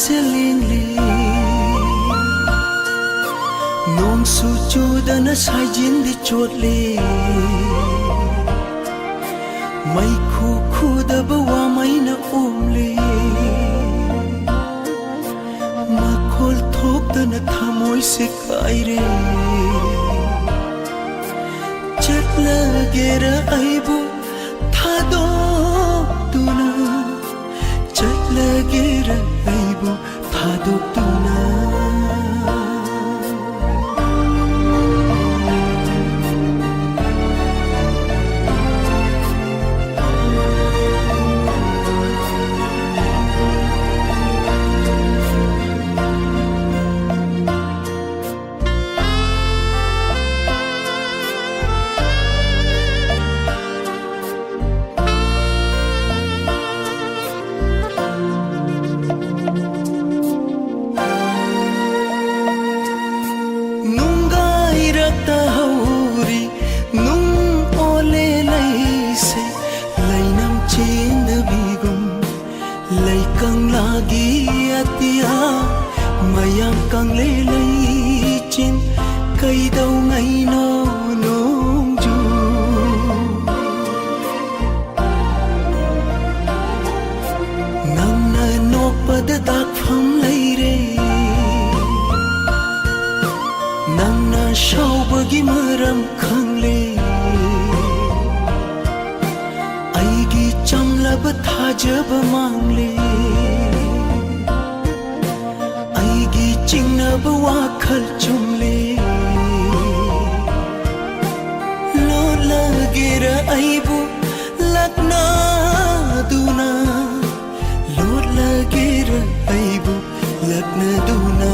se ling li nong su chu da na sai jin di chot li mai khu khu da ba wa mai na li ma khol thok da na thamoi se kai re chat la gera ai bu tha do tu na chat la gera ai bu tha do tu na mayam kang le lay chin kay daw ngay no nong ju nang na nok padadak phang lay re nang na shaw bagi maram khang le ai gi cham lab tha jab mang le ching na ba wa khal chum le lo la gira ai bu lak na du na lo la gira ai bu lak na du na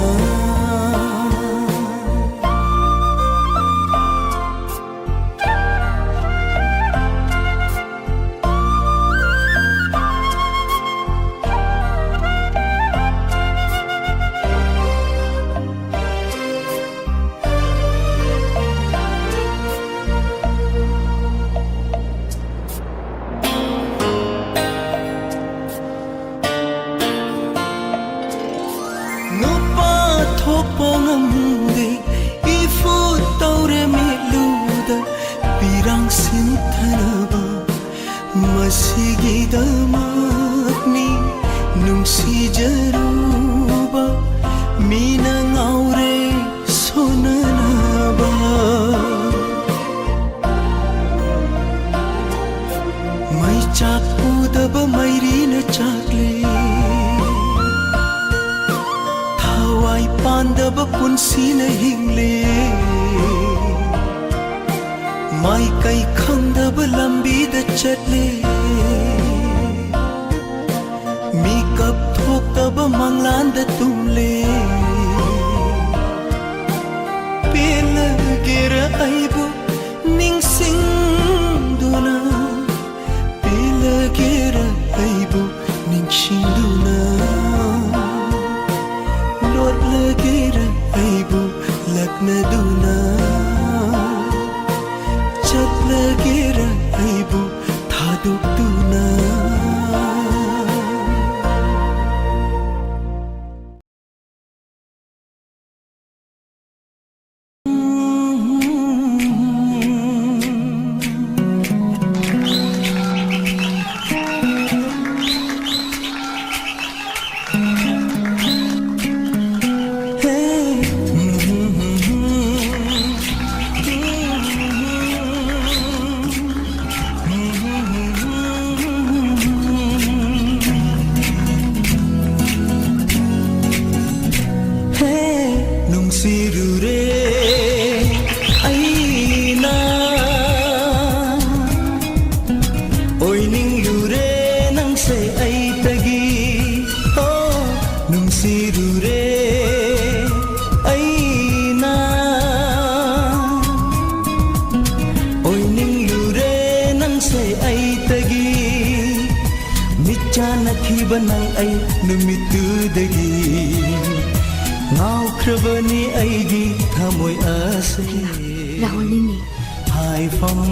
Masigidamagni nung si jaruba minang aure sonanaba may chakpu daba may rina chakle thawai pandaba punsi na hingle mai kai khandaba lambi da chatle mi kap thok taba manglan da tumle pel gera aibu ning sing duna pel gera aibu ning sing duna lot la gera aibu lakna duna chat la gera aibu thaduk duna banang ay numitudagi ngaukrabani aigi thamoy asagi Rahul Nini hai phong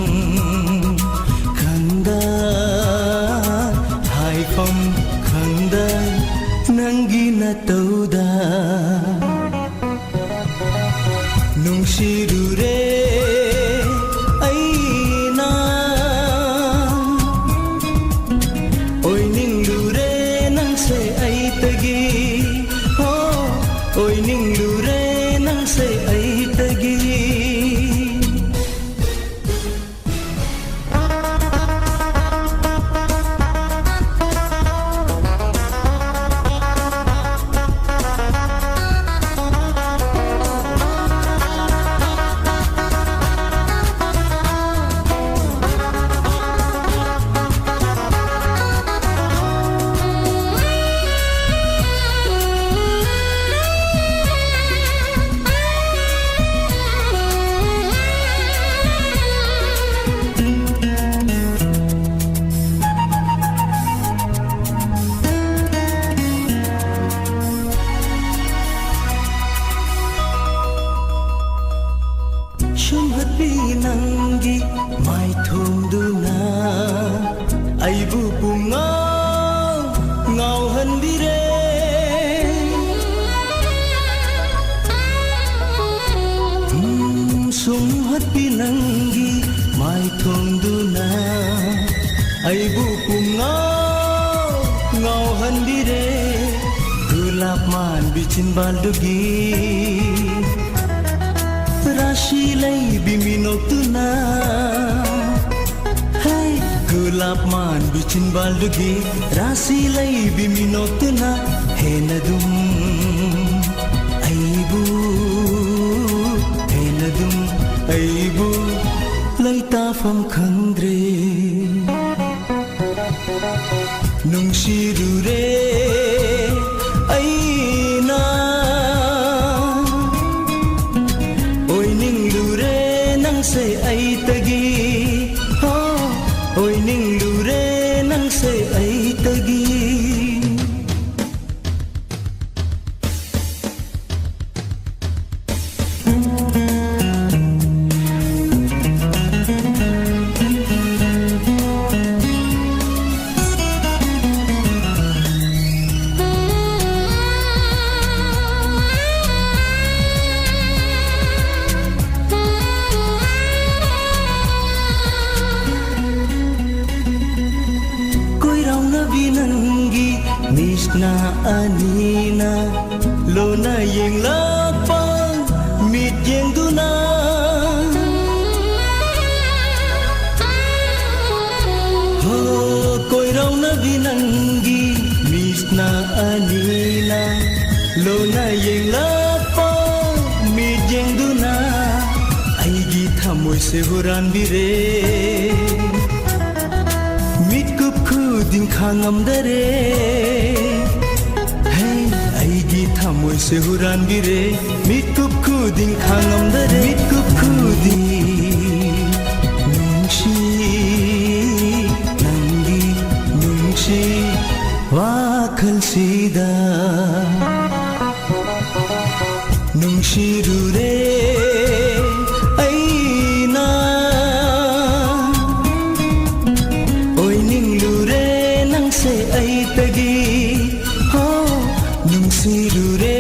khanda nangin ꯑꯩꯅ ꯇꯧꯗ ꯅꯨꯡꯁꯤꯔꯨꯔꯦ ꯑꯩꯅ ꯑꯣꯏꯅꯤꯡꯂꯨꯔꯦ ꯅꯪꯁꯦ ꯑꯩꯇꯒꯤ ꯑꯣꯏꯅꯤꯡꯂꯨꯔꯦ ꯅꯪꯁꯦ ꯑꯩꯇꯒꯤ ꯁꯨꯝꯍꯠꯄꯤ ꯅꯪꯒꯤ ꯃꯥꯏꯊꯣꯡꯗꯨꯅ ꯑꯩꯕꯨ ꯄꯨꯡꯉꯥꯎ ꯉꯥꯎꯍꯟꯕꯤꯔꯦ ꯁꯨꯝꯍꯠꯄꯤ ꯅꯪꯒꯤ ꯃꯥꯏꯊꯣꯡꯗꯨꯅ ꯑꯩꯕꯨ ꯄꯨꯡꯉꯥꯎ ꯉꯥꯎꯍꯟꯕꯤꯔꯦ ꯒꯨꯂꯥꯞ ꯃꯥꯟꯕꯤ ꯆꯤꯟꯕꯥꯜꯗꯨꯒꯤ राशि लैबी मिनोक्तुना hey gulab man bichin baldugi राशि लैबी मिनोक्तुना henadum aibu laitafam khangdre nungsirure aina nangse aitagi oininglure nangse aitagi Nishna anina lona yeng lakpa mit yeng duna ho koi rau na binangi Nishna anina lona yeng lakpa mit yeng duna aigi thamoi se huran bire mit kup khudin khangam dare thamoi se huran bire mikup khudin khangam dare mikup khudin nangi nungshi wakhal sida nungshirure aina oininglure nangse aitagi nungsirure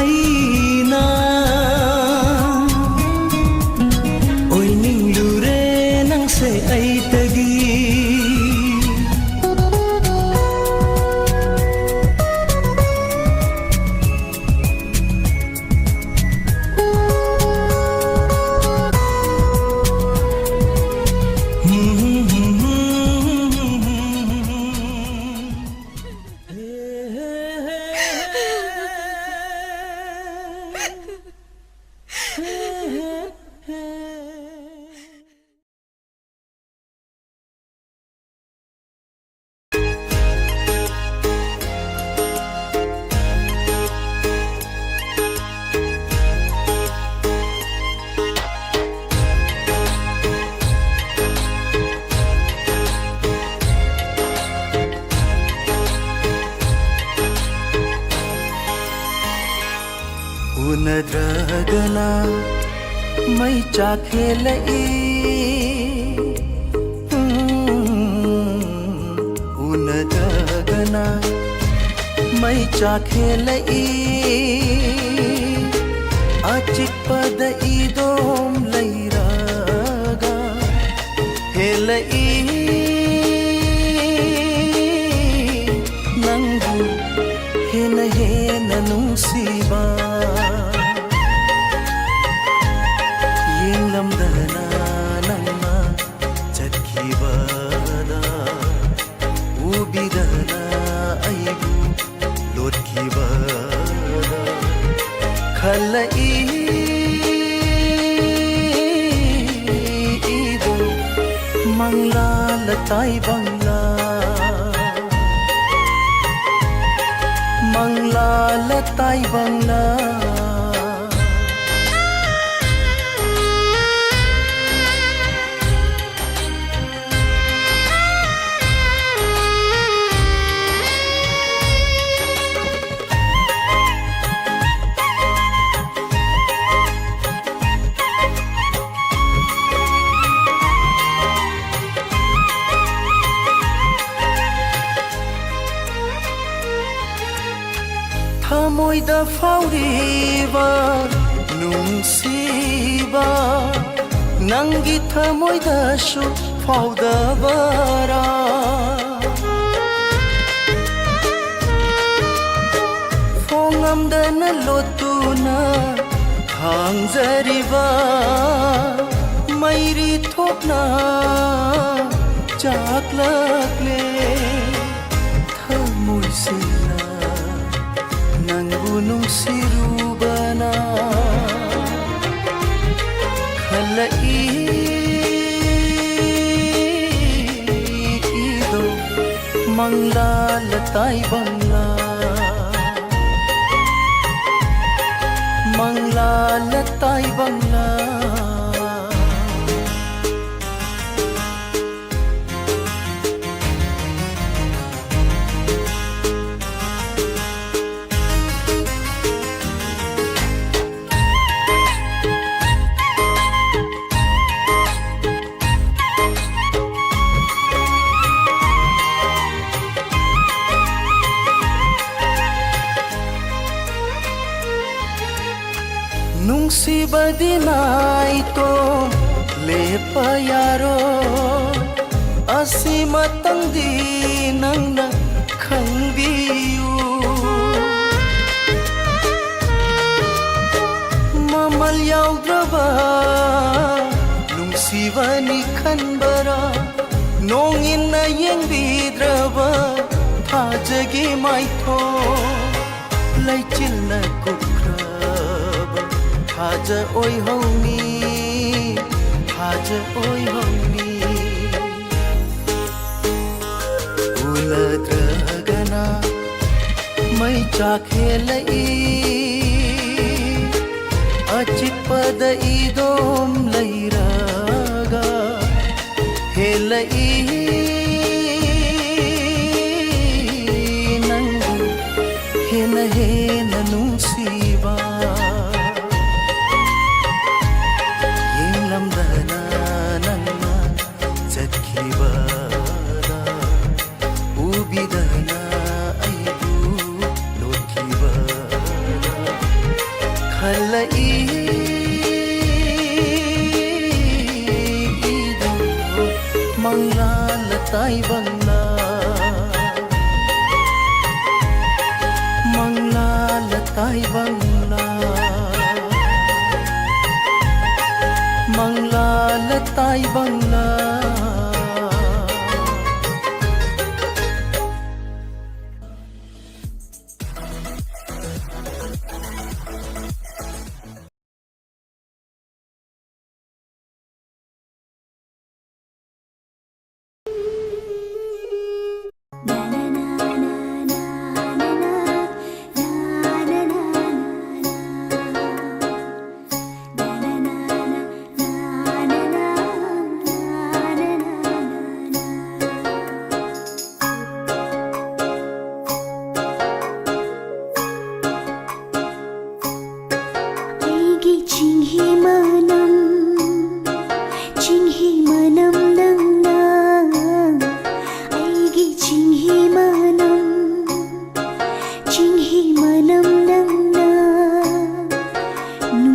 aina oininglure nangse aitagi उनद्रगना मै चाखेलै उनद्रगना मै चाखेलई अचिक्पद इदोम लैरागा हेलई नंगु हेन हेन नुंसीबा येंगलमदना नंगना चटखीबदा उबिदना अयबु लोटखीबदा खलई इदो मंगला लताई बंगला मंगला लताई बंगला थमोइदा फाउरिबा नुंसीबा नंगी थमोइदाशु फाउदबरा फोंगमदना लोतुना हांगजरिबा मैरी थोपना चाकलकले थमोइसिना nungsiruba khalai ido mangla latai bangla mangla latai bangla Nungsibadinay to lepayaro asimatang di nang nakhangbiyu mamalyaw draba nungsibani khanbara nongin na yeng bidraba thajagi maitho laichil na kukra Haja oi homi, haja oi homi. Uladragana, mai chakhelai. Achikpada idom lairaga, helai. Nangu, hena hena nungsiba. Lamdana nangma chadkhibada ubidana aibu lotkibada khalai ido mangla latai bangla mangla latai bangla Mangla latai bangla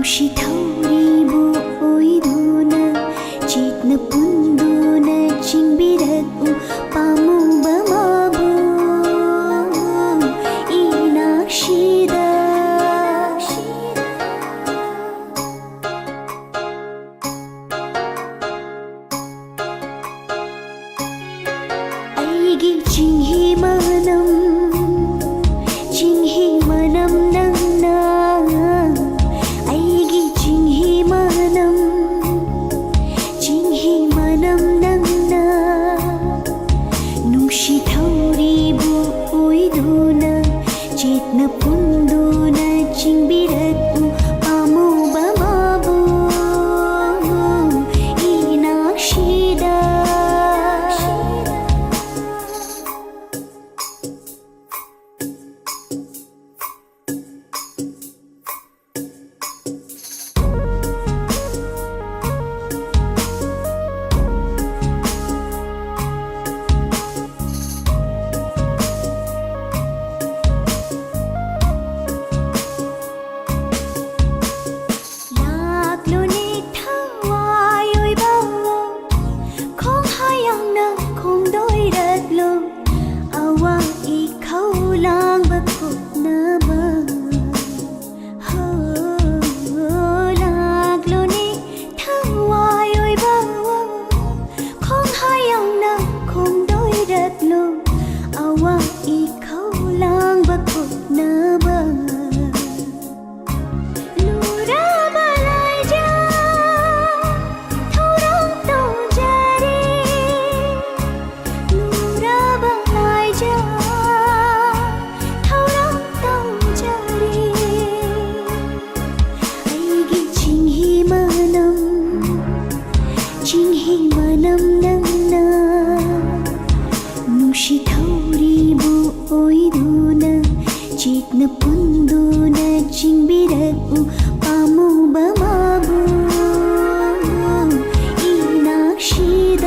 ꯅꯨꯡꯁꯤꯊꯧꯔꯤꯕꯨ ꯑꯣꯏꯗꯨꯅ ꯆꯦꯠꯅ ꯄꯨꯟꯗꯨꯅ ꯆꯤꯡꯕꯤꯔꯛꯎ ꯄꯥꯝꯃꯨꯕ ꯃꯥꯕꯨ 이낙시다 아이기 징히만am 낭나 아이기 징히만am 낭나 ꯅꯨꯡꯁꯤꯊꯧꯔꯤꯕꯨ ꯑꯣꯏꯗꯨꯅ ꯆꯦꯠꯅ ꯄꯨꯟꯗꯨꯅ ꯆꯤꯡꯕꯤꯔꯛꯎ ꯄꯥꯝꯃꯨꯕ ꯃꯥꯕꯨ 이낙시다 징히만am 낭나 නුꯡ시ꯊꯧꯔꯤꯕꯨ ꯑꯣꯏꯗꯨꯅ ꯆꯦꯠꯅ ꯄꯨꯟꯗꯨꯅ ꯆꯤꯡꯕꯤꯔꯛꯎ ꯄꯥꯝꯃꯨꯕ ꯃꯥꯕꯨ 이낙시다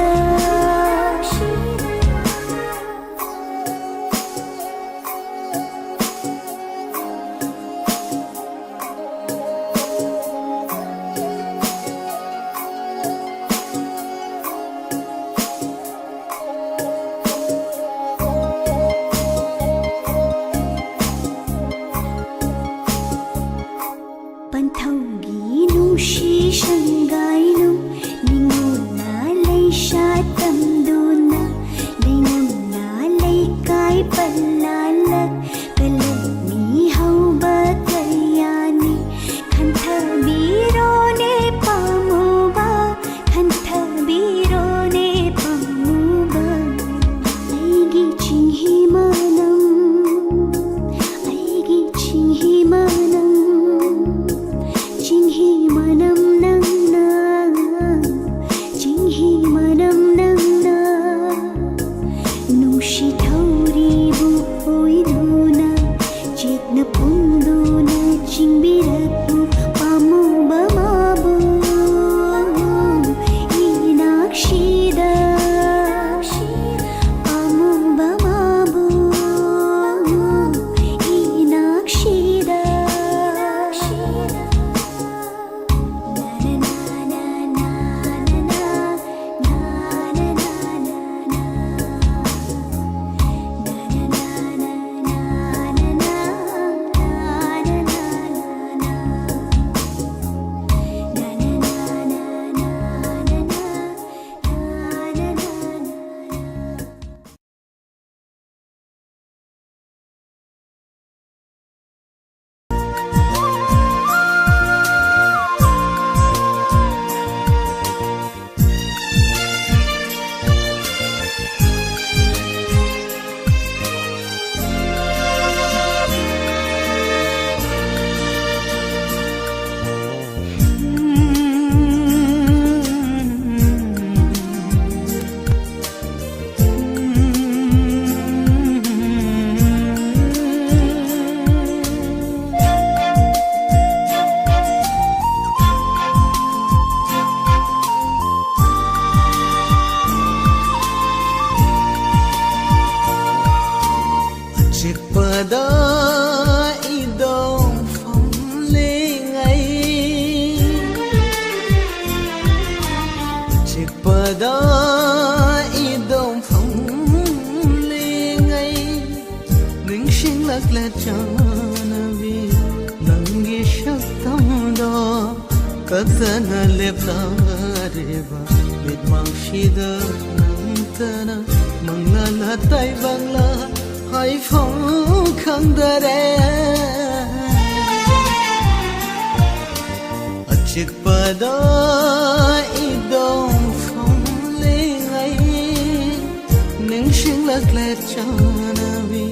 ꯄꯟꯊꯧꯒꯤ ꯅꯨꯡꯁꯤ ꯁꯪꯒꯥꯏꯅꯨꯡ ꯅꯤꯡꯉꯣꯜꯅ ꯂꯩꯁꯥ ꯇꯝꯗꯨꯅ ꯂꯩꯉꯝꯅ ꯂꯩꯀꯥꯏ ꯄꯜꯂꯥꯜꯂꯛ ꯀꯂꯛꯃꯤ ꯍꯧꯕ ꯀꯌꯥꯅꯤ ꯈꯟꯊꯕꯤꯔꯣꯅꯦ ꯄꯥꯝꯃꯨꯕ ꯈꯟꯊꯕꯤꯔꯣꯅꯦ ꯄꯥꯝꯃꯨꯕ ꯑꯩꯒꯤ 징히만am ꯑꯩꯒꯤ 징히만am 징히만am 낭나 pada idong phong li ngay ning sing lak le chana vi nangi shak tam do katana le reba mit mang shida nang tana mangla la tai bangla hai phong khang dare achik pada idong phong le ngay ning sing lak le chana vi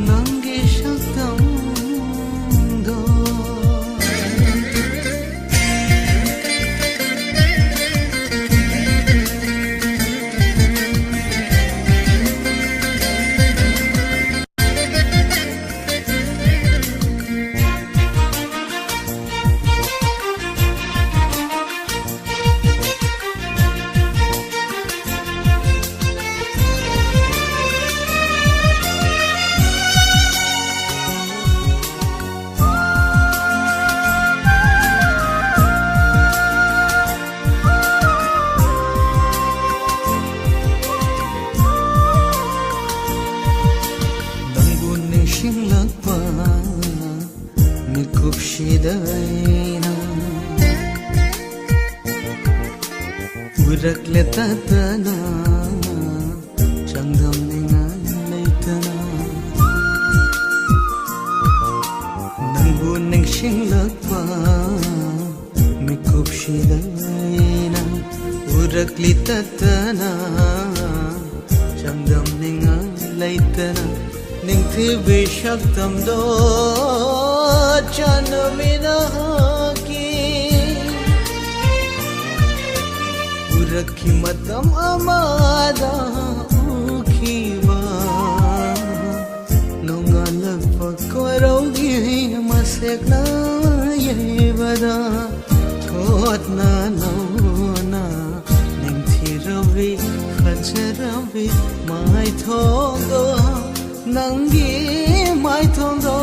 nangi shak tam do urak le tatana changdam ningan leitana nangbu ning sing lakpa mikup shidaina urak le tatana changdam ningan leitana ning thi bishak tam do chanmina rakhi matam amada ukhiwa nongalak pakoraugi masekna yebada thotna nauna ningthiravi khacharavi mai thondo nangi mai thondo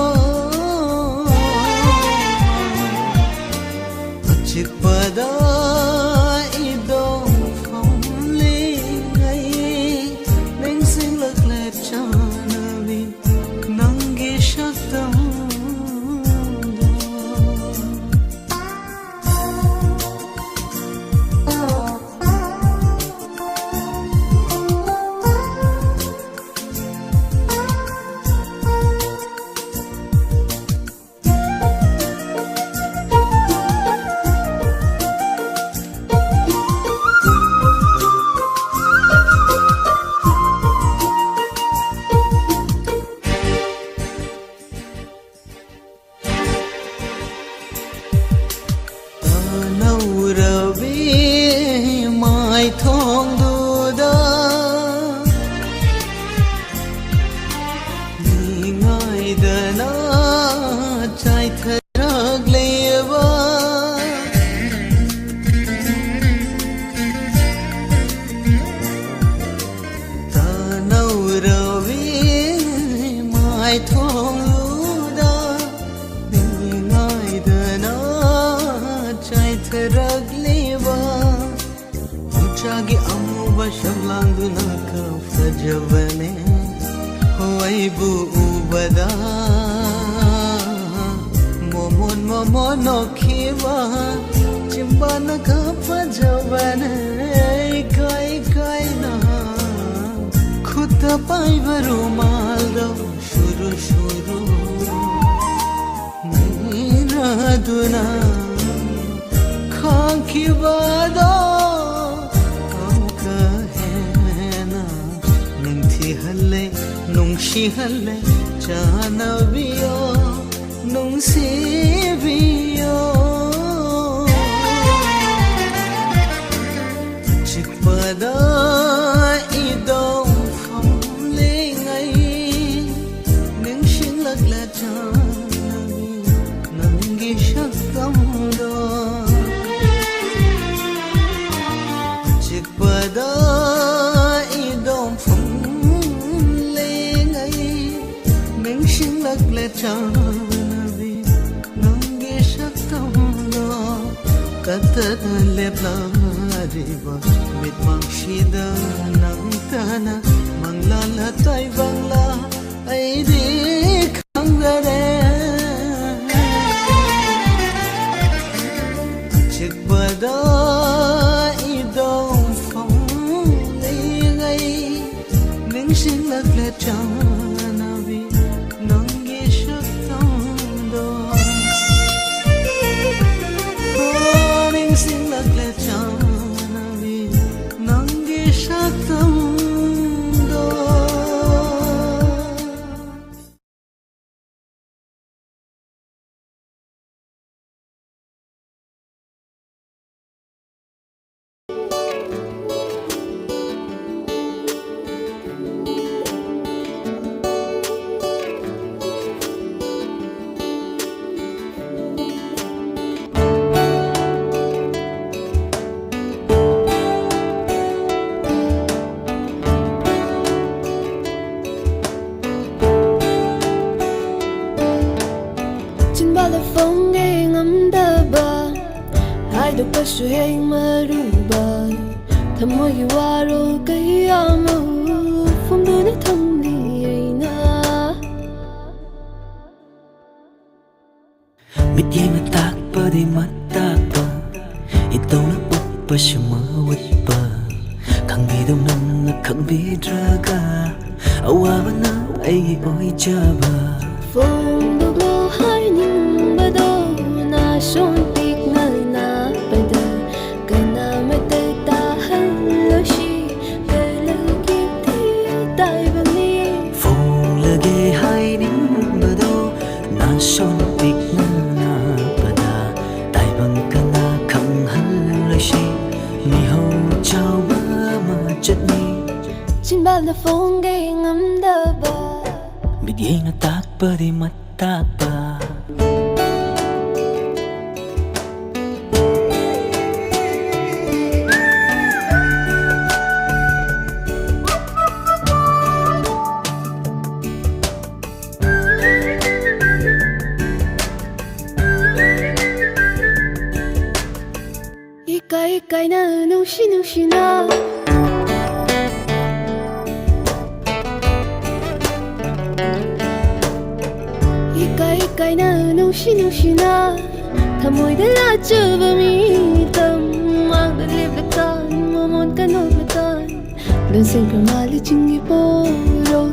achik pada riba mit mang shida nang tana mang la la tai vang la ai di khang ra de chik ba da i dong phong li ngai ning sing lạc lệ trăng na vi nang gi shak tong do ning sing lạc lệ trăng na vi nang gi shak tong do. Trên bao la phong nghe ngắm đa ba hai đôi ba suy hình mà ru ba thầm môi yêu aro cái amo phong đôi nét thầm đi na Mit yeng na tak pa di matak pa itaw na up pa siya mawat pa kang bidong nam na kang bidraga awa ba na ay oy jaba phong đôi lo hai ning ba do na son tik na na ba da ka na ma te ta hal lo shi ka lo ki ti tai ba ni phong lage hai ning ba do na son tik na na ba da tai bang ka na kang hal lo shi ni ho chao ba ma chat ni trên bao la phong nghe ngắm đa ba mit yeng na tak pa di matak pa ikai na nung shi na ikai na nung shi na thầm môi đã là chưa và mi tâm mang đã liệp lạc tan mơ môn cả nỗi lạc tan đơn sen cả mà lý chinh nghi bố rồi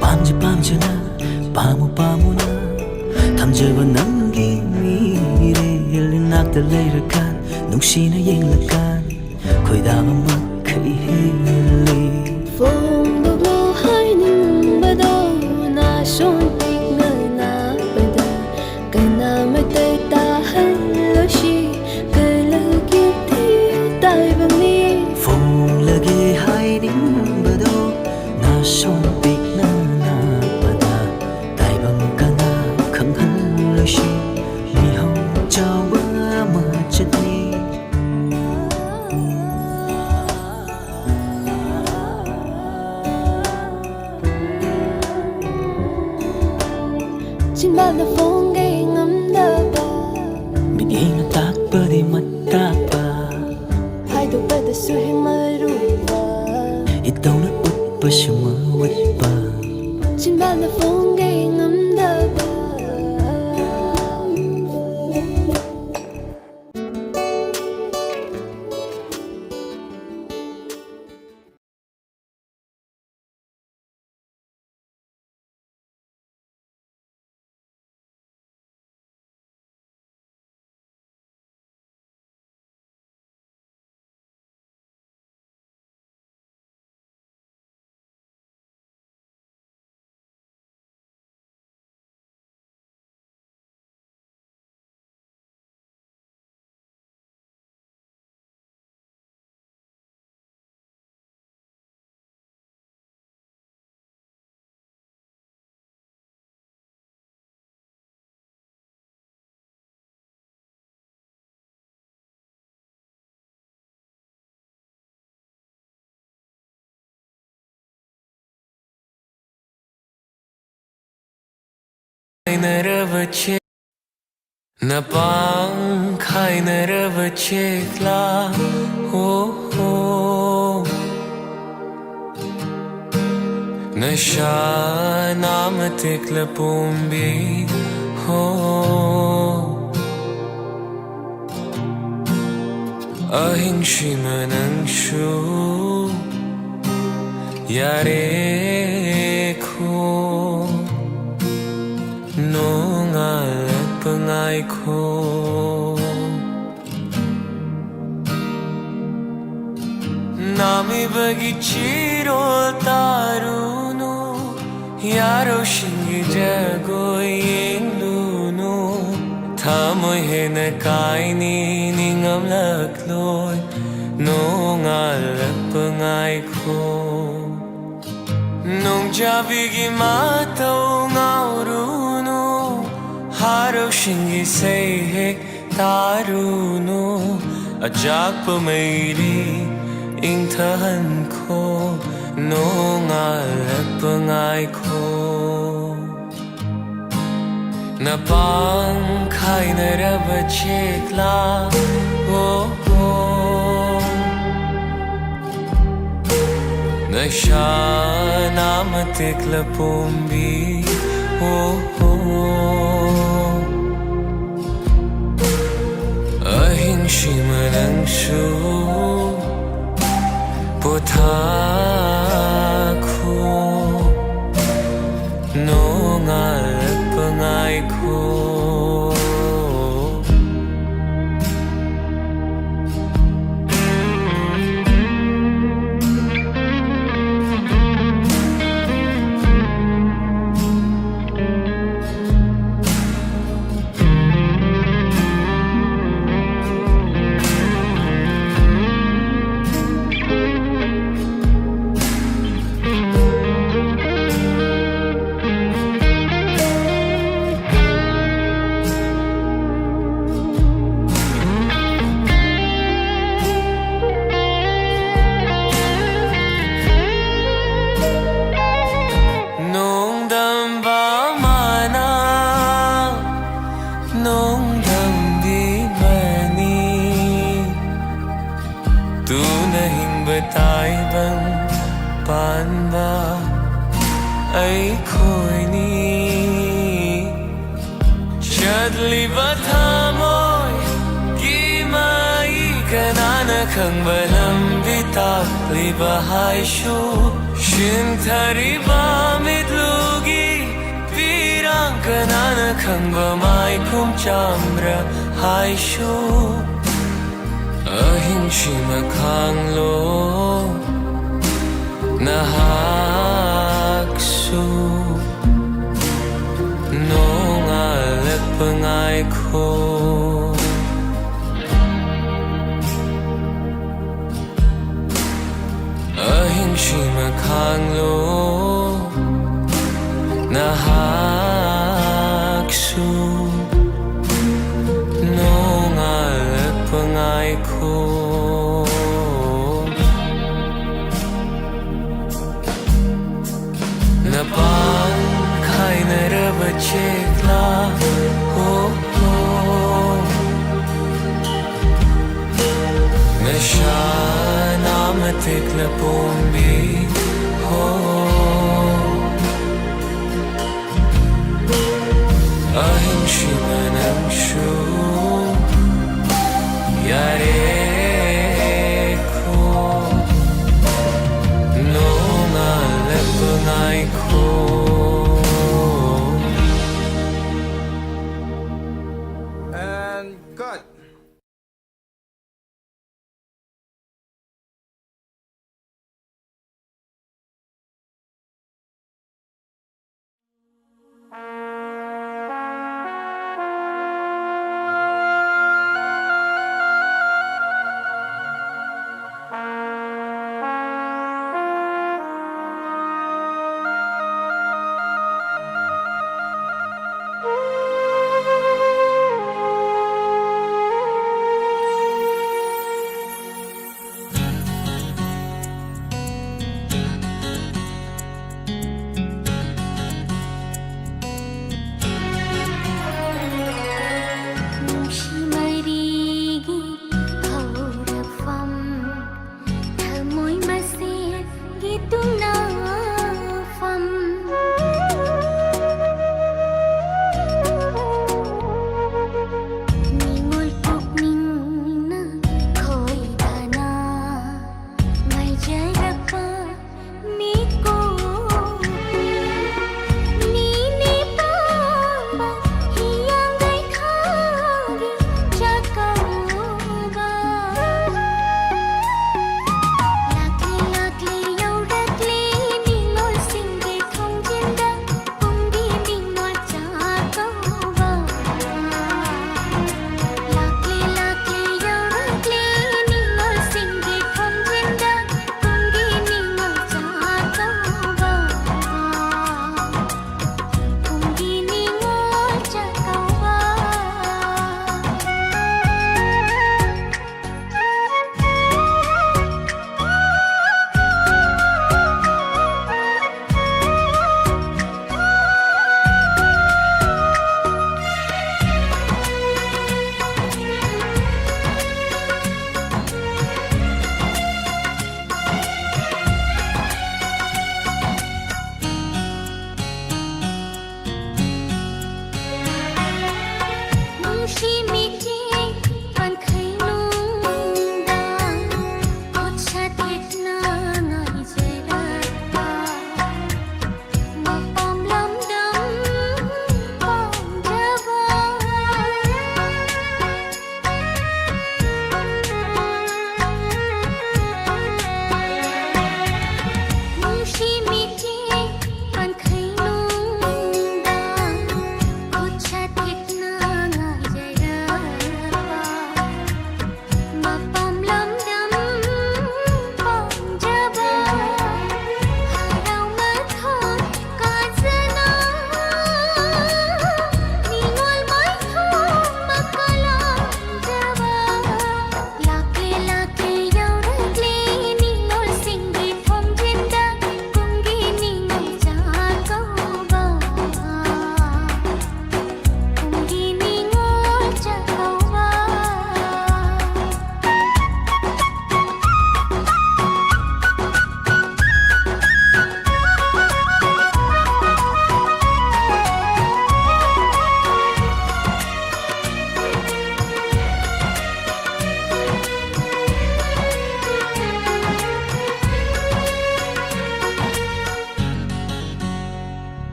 pam je na pamu na tham je ba nang gi mi re lin nak ta le ra kan nung si na yeng la kan khoi da ma ma khai li phong đôi lo hai ning ba do na son tik na na ba da ka na ma te ta hal lo shi ka lo ki ti tai ba ni phong lage hai ding ba do na son tik na na ba da tai bang ka na khang hal lo shi ni ho chao ba ma chat ni trên bao la phong nghe ngắm đa ba mit yeng na tak pa di matak pa hai đôi ba ta suy hình mà ru ba itaw na ut pa siya mawat pa trên bao la phong nghe ngắm đa ba Na pang khai na ra va chekla oh नशा नाम तिक्ल पुंबी हो अहिंशी मनंशु यारे खो नोंgal pengai ko Nami bagi chiro tarunu Yaro shingi jago yinlunu Tamoy hena kaini ningam lakloy Nongal pengai ko Nong jabigi mataw ngaurunu Haro shingi say hek tarunu Ajak pamairi ing tahan ko Nongal pengai ko Napang kai na rabachik la Oh oh Nasha naam tikla pumbi Oh oh Ahinshi manangshu Potaku Nongal pengai ko Tu nahing batay bang paan ba ay ko'y ni Siyadli ba't hamoy Gimay ka na nakang balambitak Libahay syu Shintari ba mitlugi Pirang ka na nakang bamay kumchamra Hay syu Ahinshi makanglo Nahaksu Nongal pengai ko Ahinshi makanglo Nahaksu Nongal pengai ko Napang kai na rabachik la Oh oh Nasha naam tikla pumbi Oh Ahinshi manangshu Yare ko Nongal pengai ko And cut.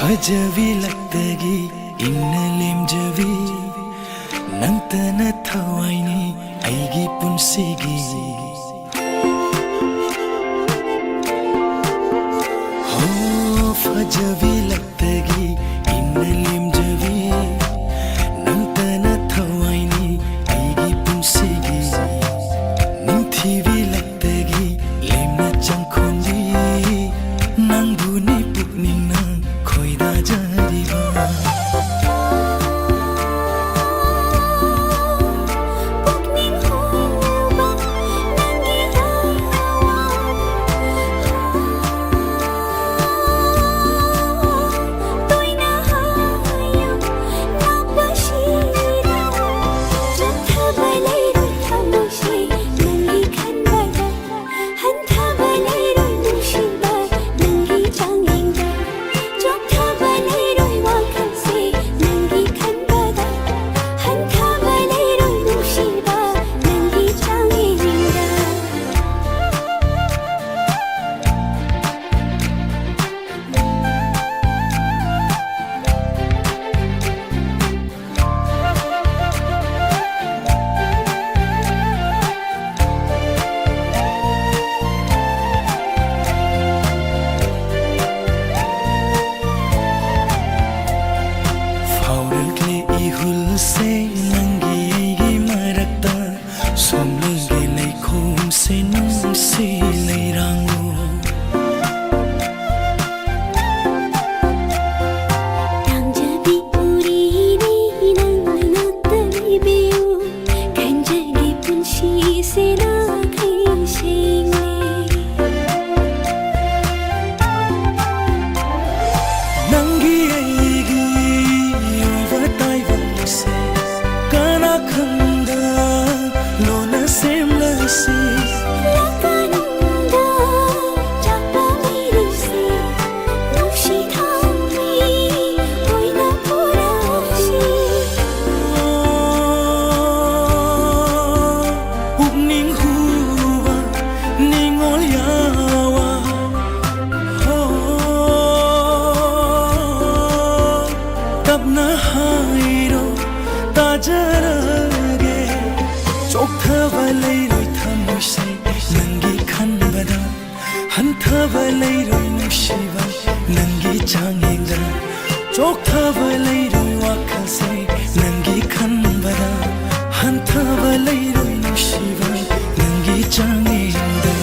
फजवी लक्तगी इन्नलेम जवी नंतन थवाइनी आइगी पुंसीगी हो फजवी लक्तगी इन्नलेम जवी नंतन थवाइनी आइगी पुंसीगी निंथिवी लक्तगी लेमना चंखोंगी नंगुनी पुकनिंगना खोइदा जारिबा से नंगी मरकता सोमलगे लेखोम से नुसे लेरांगो 당자비 우리니 낭나나따리 비오 간절히 분 시세나 그이생네 नंगी आएगी बताई से काना खंदा लोना सेम लसी लाकानंदा चापा मेरी से नुशी थामी होइना पुराशी उपनिंग हुआ निंगोल यावा हो तब ना हाइरो ताजरगे चोखबलै रोइ थमुसे नंगी खनबदा हन्थबलै रोइ नुशिबा नंगी चांगेंगा चोखबलै रोइ वाखसे नंगी खनबदा हन्थबलै रोइ नुशिबा नंगी चांगेंगा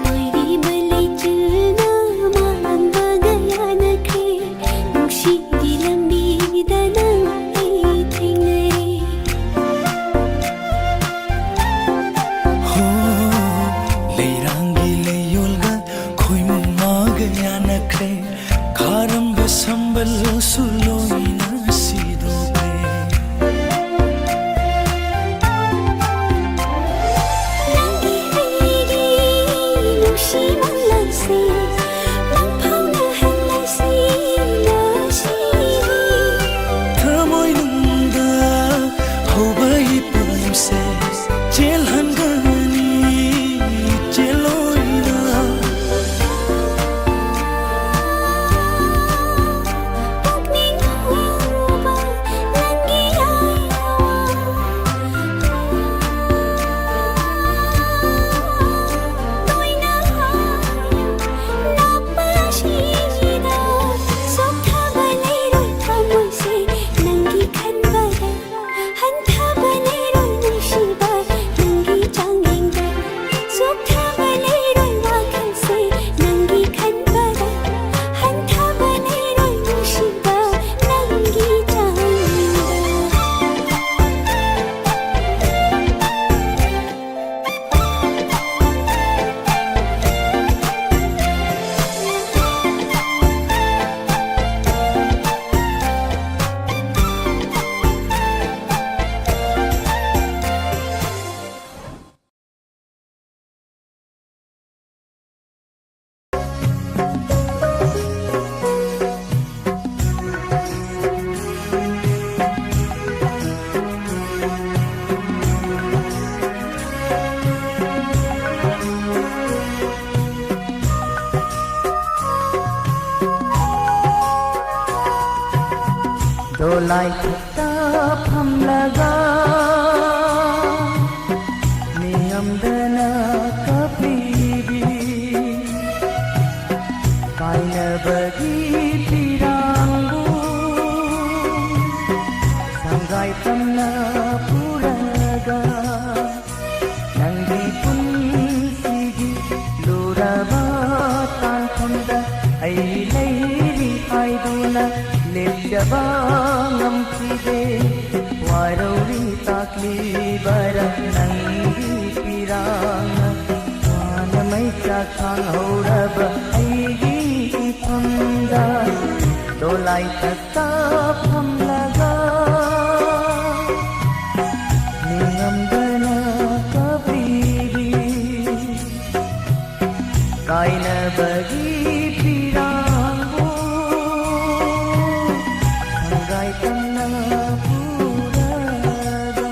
मायरी बलै चलना मान बग ꯁꯪꯒꯥꯏꯇꯝꯅ ꯄꯨꯔꯒ ꯅꯪꯒꯤ ꯄꯨꯟꯁꯤꯒꯤ ꯂꯨꯔꯕ ꯇꯥꯟꯐꯝꯗ ꯑꯩ ꯂꯩꯔꯤ ꯍꯥꯏꯗꯨꯅ ꯂꯦꯞꯆꯕ ꯉꯝꯈꯤꯗꯦ ꯋꯥꯔꯧꯔꯤ ꯇꯥꯛꯂꯤꯕꯔ ꯅꯪꯒꯤ ꯄꯤꯔꯥꯡꯅ ꯋꯥꯅ ꯃꯩꯆꯥꯛ ꯈꯥꯡꯍꯧꯔꯕ ꯑꯩꯒꯤ ꯏꯐꯝꯗ ꯗꯣꯂꯥꯏ ꯊꯛꯇ ꯐꯝꯂꯒ ꯅꯤꯡꯉꯝꯗꯅ ꯀꯞꯂꯤꯕꯤ ꯀꯥꯏꯅꯕꯒꯤ ꯄꯤꯔꯥꯡꯕꯨ ꯁꯪꯒꯥꯏꯇꯝꯅ ꯄꯨꯔꯒ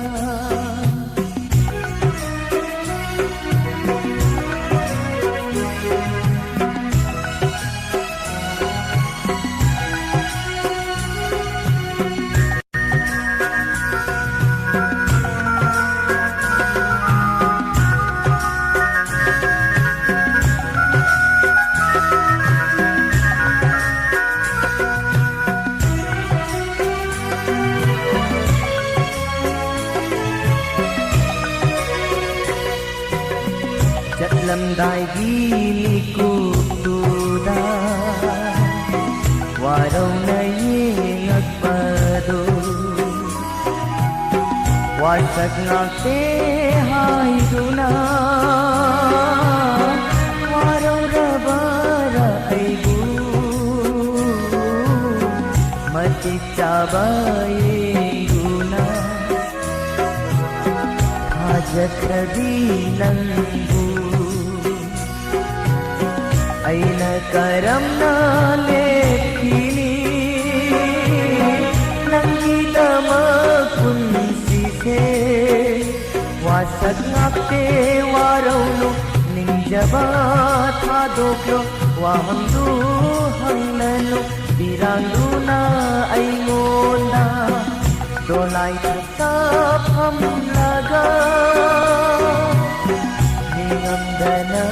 ꯆꯠꯂꯝꯗꯥꯏꯒꯤ ꯃꯤꯀꯨꯞꯇꯨꯗ ꯋꯥꯔꯧꯅ ꯌꯦꯡꯉꯛꯄꯗꯣ ꯋꯥꯁꯛ ꯉꯥꯛꯇꯦ ꯍꯥꯏꯗꯨꯅ ꯋꯥꯔꯧꯔꯕꯔ ꯑꯩꯕꯨ ꯃꯇꯤꯛ ꯆꯥꯕ ꯌꯦꯡꯗꯨꯅ ꯊꯥꯖꯈ꯭ꯔꯗꯤ ꯅꯪꯕꯨ ꯑꯩꯅ ꯀꯔꯝꯅ ꯂꯦꯞꯈꯤꯅꯤ ꯅꯪꯒꯤꯗꯃꯛ ꯄꯨꯟꯁꯤꯁꯦ ꯋꯥꯁꯛ ꯉꯥꯛꯇꯦ ꯋꯥꯔꯧꯅꯨ ꯅꯤꯡꯖꯕ ꯊꯥꯗꯣꯛꯂꯣ ꯋꯥꯍꯪꯗꯨ ꯍꯪꯂꯅꯨ ꯄꯤꯔꯥꯡꯗꯨꯅ ꯑꯩꯉꯣꯟꯗ ꯗꯣꯂꯥꯏ ꯊꯛꯇ ꯐꯝꯂꯒ ꯅꯤꯡꯉꯝꯗꯅ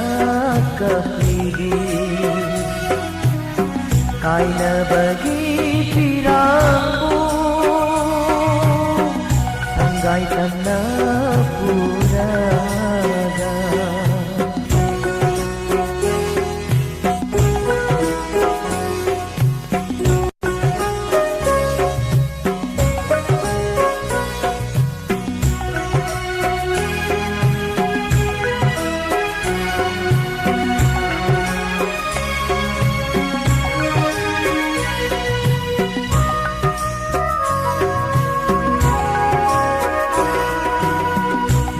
ꯀꯞꯂꯤꯕꯤ ꯀꯥꯏꯅꯕꯒꯤ ꯄꯤꯔꯥꯡꯕꯨ ꯁꯪꯒꯥꯏꯇꯝꯅ ꯄꯨꯔꯒ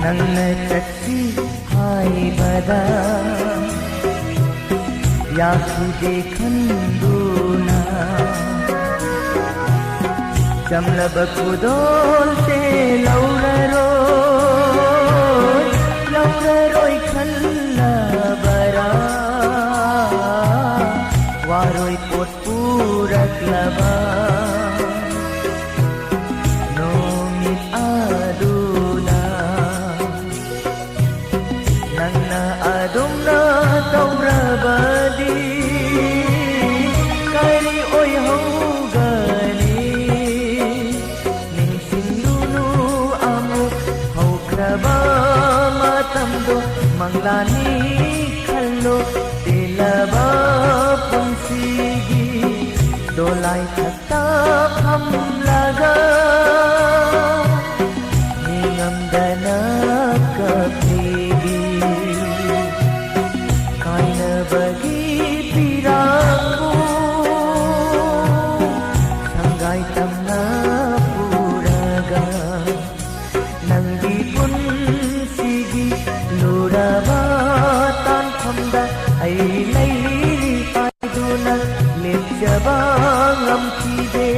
ꯅꯪꯅ ꯆꯠꯁꯤ ꯍꯥꯏꯕꯗ ꯌꯥꯈꯤꯗꯦ ꯈꯟꯗꯨꯅ ꯆꯝꯂꯕ ꯈꯨꯗꯣꯜꯁꯦ ꯂꯧꯔꯔꯣꯏ ꯈꯜꯂꯕꯔꯥ ꯋꯥꯔꯣꯏ ꯄꯣꯠ ꯄꯨꯔꯛꯂꯕ ꯅꯨꯃꯤꯠ ꯑꯗꯨꯅ ꯅꯪꯅ ꯑꯗꯨꯝꯅ ꯇꯧꯔꯕꯗꯤ ꯀꯔꯤ ꯑꯣꯏꯍꯧꯒꯅꯤ ꯅꯤꯡꯁꯤꯡꯂꯨꯅꯨ ꯑꯃꯨꯛ ꯍꯧꯈ꯭ꯔꯕ ꯃꯇꯝꯗꯣ ꯃꯪꯂꯥꯟꯅꯤ ꯈꯜꯂꯣ ꯇꯦꯜꯂꯕ ꯄꯨꯟꯁꯤꯒꯤ ꯗꯣꯂꯥꯏ ꯊꯛꯇ ꯐꯝꯂꯒ ꯅꯤꯡꯉꯝꯗꯅ ꯀꯞꯂꯤꯕꯤ ꯀꯥꯏꯅꯕꯒꯤ ꯄꯤꯔꯥꯡꯕꯨ ꯁꯪꯒꯥꯏꯇꯝꯅ ꯄꯨꯔꯒ ꯅꯪꯒꯤ ꯄꯨꯟꯁꯤꯒꯤ ꯂꯨꯔꯕ ꯇꯥꯟꯐꯝꯗ ꯑꯩ ꯂꯩꯔꯤ ꯍꯥꯏꯗꯨꯅ ꯂꯦꯞꯆꯕ ꯉꯝꯈꯤꯗꯦ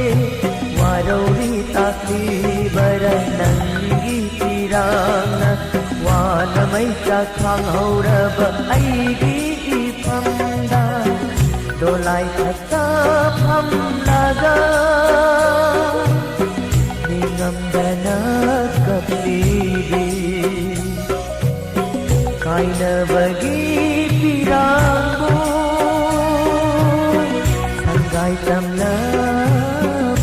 ꯋꯥꯔꯧꯔꯤ ꯇꯥꯛꯂꯤꯕꯔ ꯅꯪꯒꯤ ꯄꯤꯔꯥꯡꯅ ꯋꯥꯅ ꯃꯩꯆꯥꯛ ꯈꯥꯡꯍꯧꯔꯕ ꯑꯩꯒꯤ ꯏꯐꯝꯗ ꯗꯣꯂꯥꯏ ꯊꯛꯇ ꯐꯝꯂꯒ ꯅꯤꯡꯉꯝꯗꯅ ꯀꯞꯂꯤꯕꯤ ꯀꯥꯏꯅꯕꯒꯤ ꯄꯤꯔꯥꯡꯕꯨ ꯁꯪꯒꯥꯏꯇꯝꯅ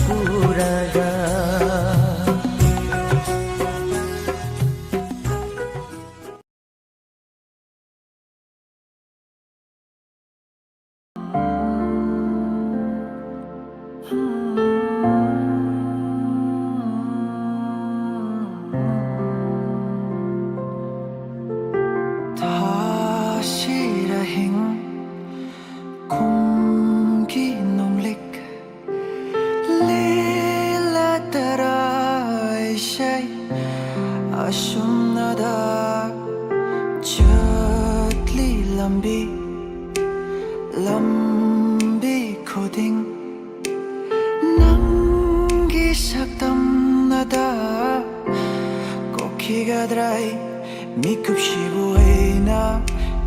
ꯄꯨꯔꯒ ใจ아쉽나다 젖리 람비 코딩 남기 삭담나다 꼭히가 드라이 미급시부에나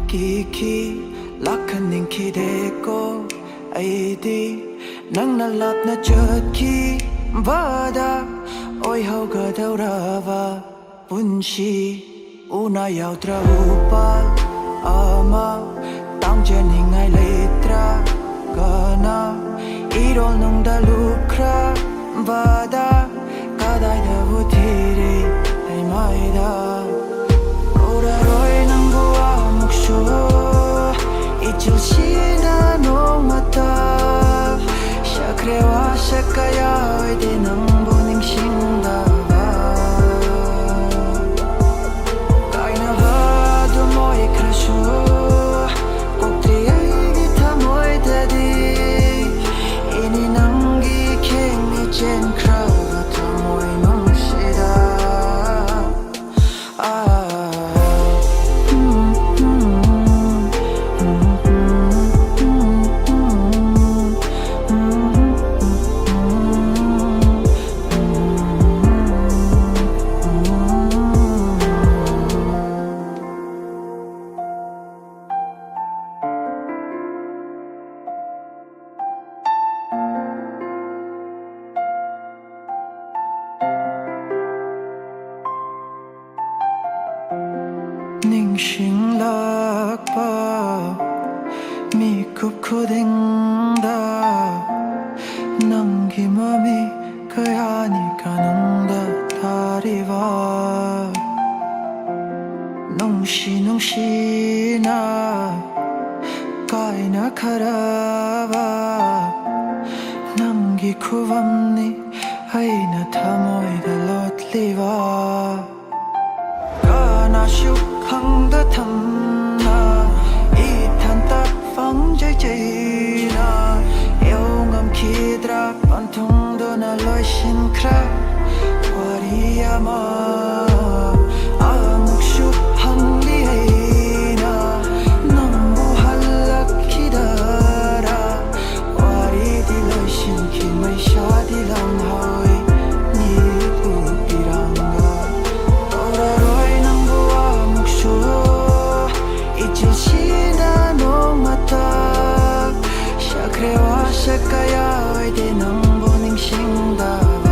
기키 라칸닌 기대고 아이디 낭날랍나 젖기 바다 ôi hầu gờ theo ra và vun chi una yau tra upal ama tang chen hing ai letra kana irol nong da lukra vada kadai da butiri ai mai da ora roi nang bua muksho ichil sina nong mata shakrewa shakaya oi de nang boning singda 닝싱락바 미kup코댕다 남기맘이 그야니까 농다 다리와 농시나 까이나 카라바 남기쿠밤니 아이나 타모이다 롯리와 가나슈 hằng thầm na ít than ta phóng trái cây na yêu ngầm khi drak ban thung do na loi shin kra wariyama amuk shu hằng li hai na nam bu halak khidara wari di loi shin khi mai sha di lam hoi ni tu piranga ora roi nang bua 이제 시나 너마다 샤크레와 샤카야 이제 넌 보닝 싱다바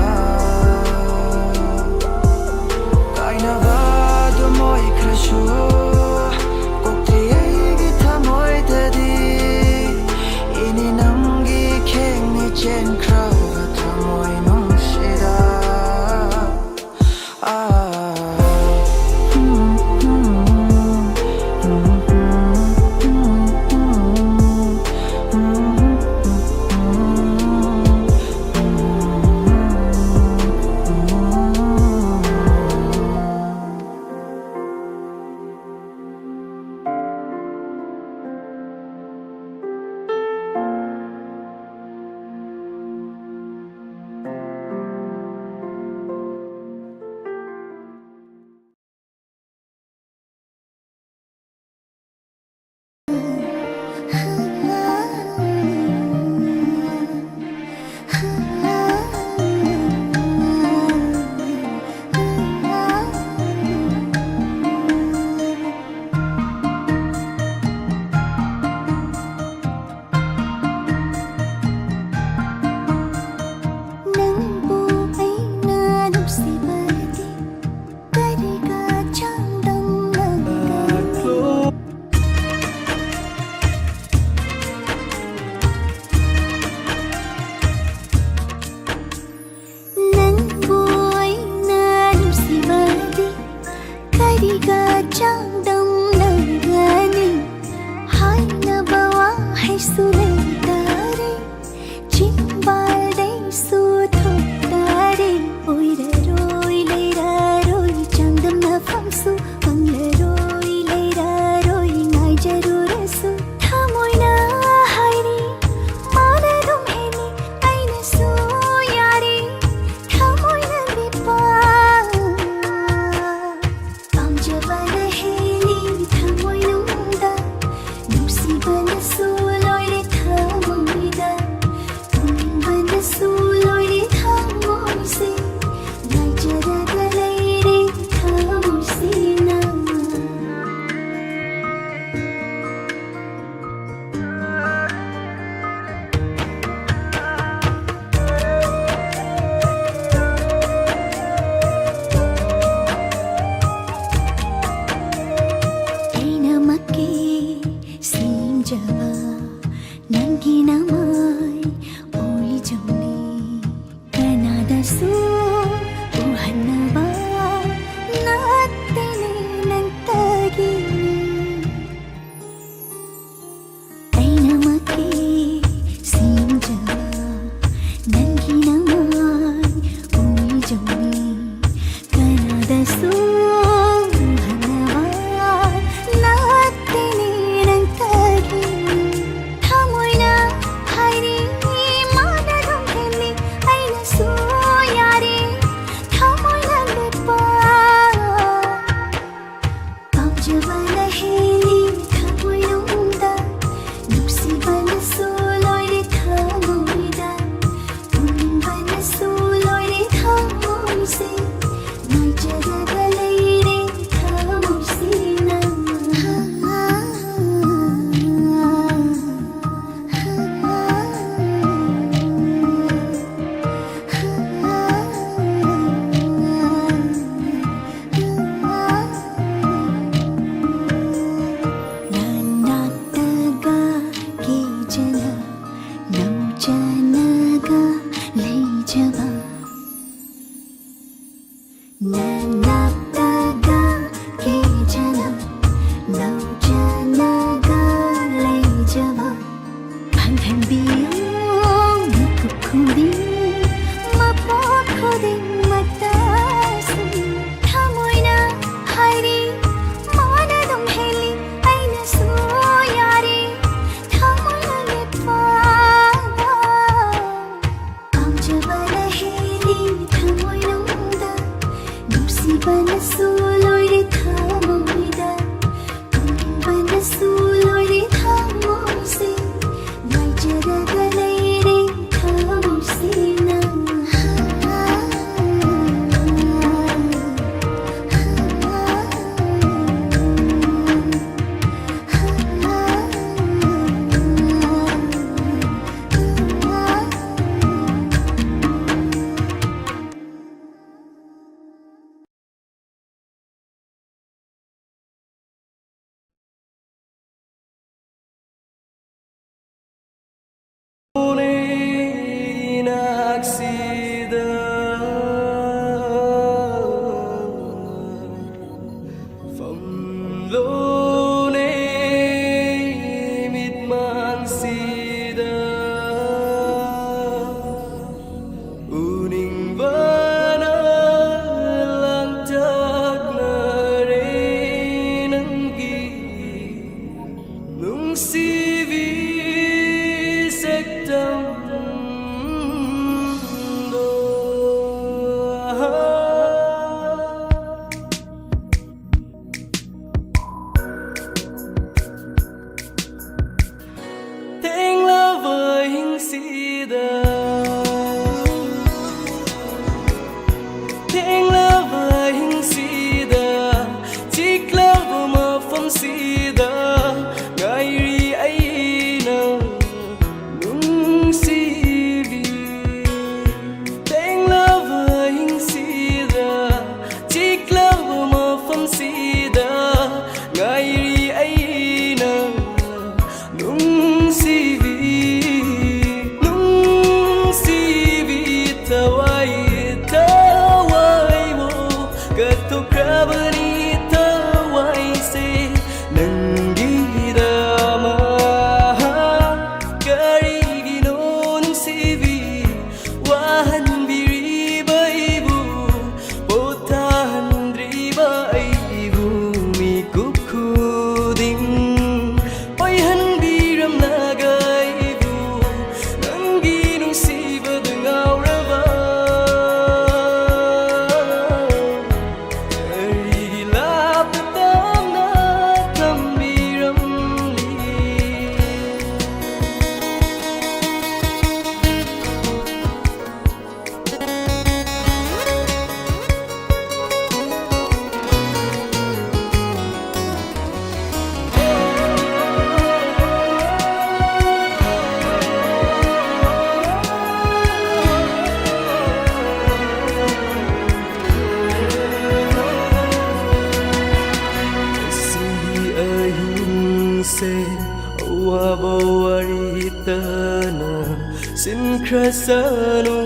Sinkrasanu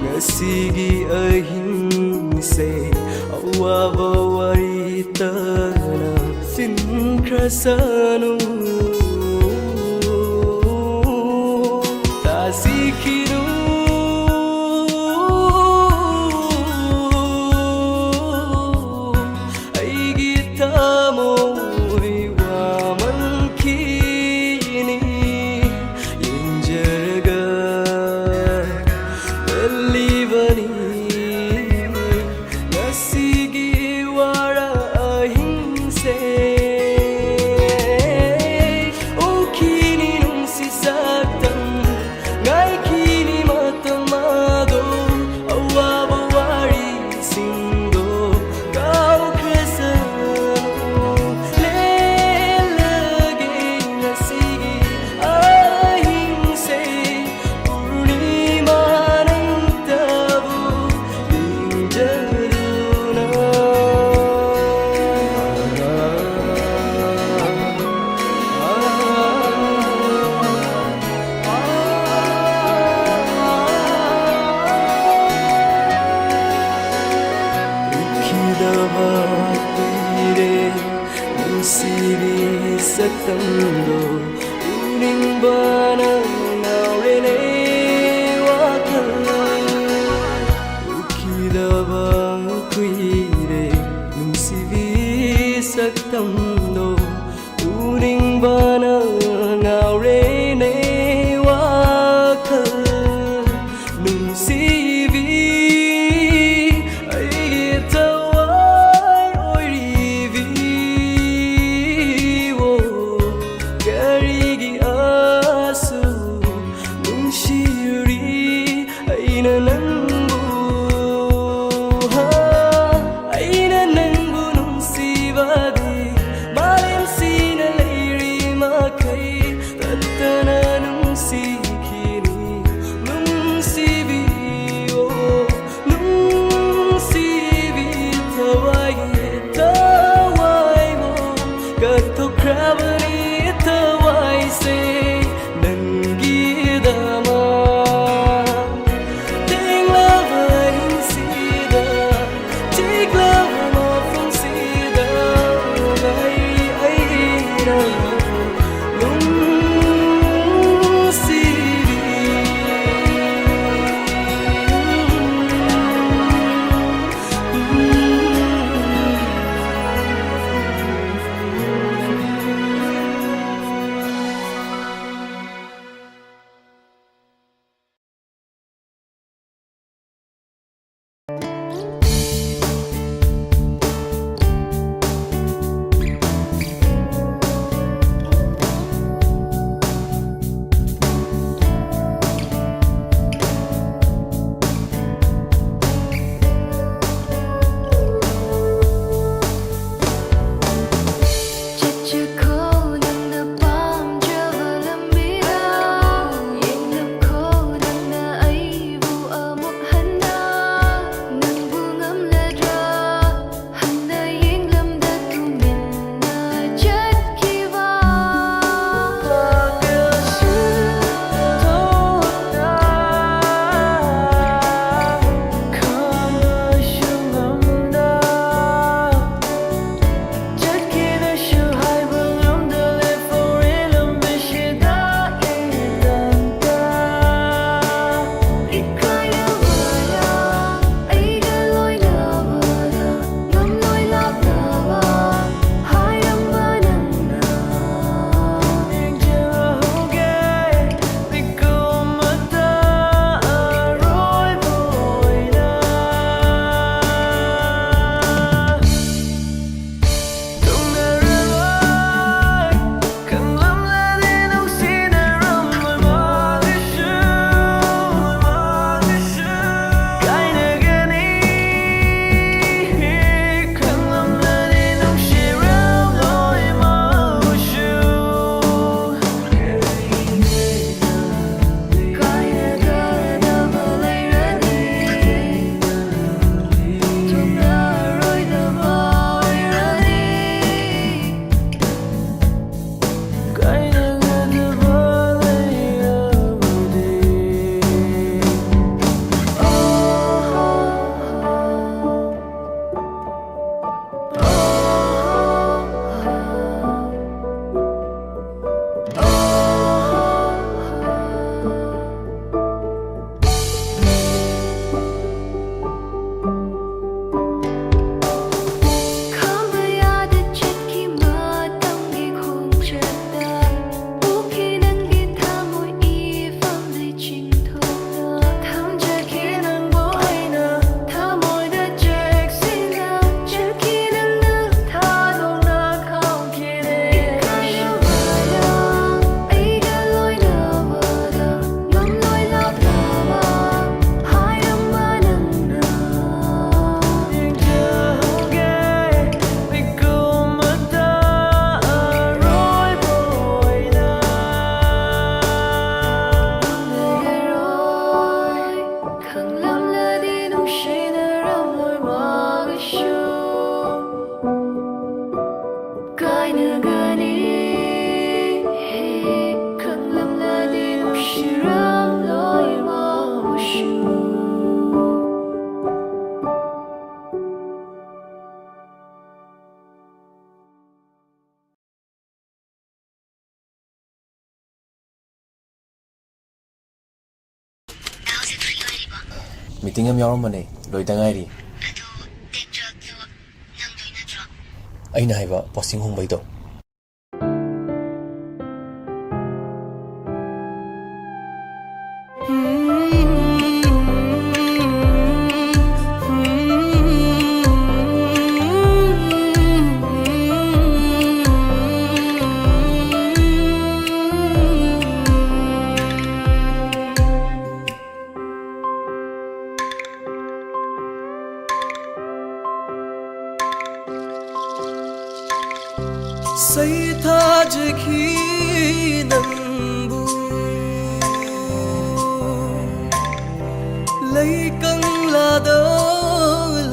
Ngasigi ahimse Awabawaritana Sinkrasanu Tasikinu ꯁꯛꯇꯝꯗꯣ ꯎꯅꯤꯡꯕꯅ ꯉꯥꯎꯔꯦꯅꯦ ꯋꯥꯈꯜ ꯎꯈꯤꯗꯕ ꯀꯨꯏꯔꯦ ꯅꯨꯡꯁꯤꯕꯤ ꯁꯛꯇꯝꯗꯣ ꯎꯅꯤꯡꯕꯅ ꯉꯥꯎꯔꯦꯅꯦ ꯋꯥꯈꯜ ꯅꯨꯡꯁꯤꯕꯤ ꯑꯩꯒꯤ ꯊꯋꯥꯏ ꯑꯣꯏꯔꯤꯕꯤ ꯃꯤꯇꯤꯡ ꯑꯃ ꯌꯥꯎꯔꯝꯕꯅꯦ ꯂꯣꯏꯗ ꯉꯥꯏꯔꯤ ꯑꯩꯅ ꯍꯥꯏꯕ ꯄꯣꯁꯇꯤꯡ ꯍꯣꯡꯕꯩꯗꯣ सैथाजखी नंबू लैकंलादा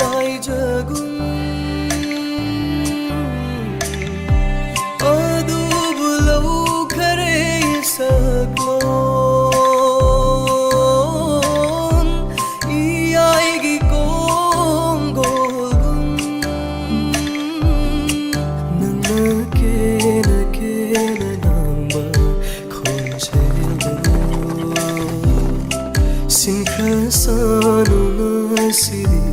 लाइजगुम अदुब लौखरे सकलोन इयाइगी कोंगोगुम Sinkhasanu siri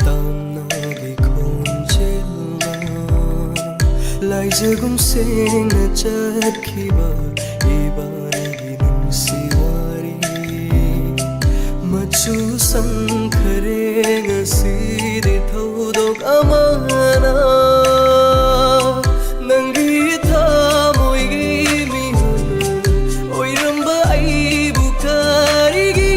tamnagi khonjelna laijagum sing na chatkhiba ibanagi nungsiwari machu sankhare ngasidi thodok amana nangi thamoigi mihun oiramba aibu karigi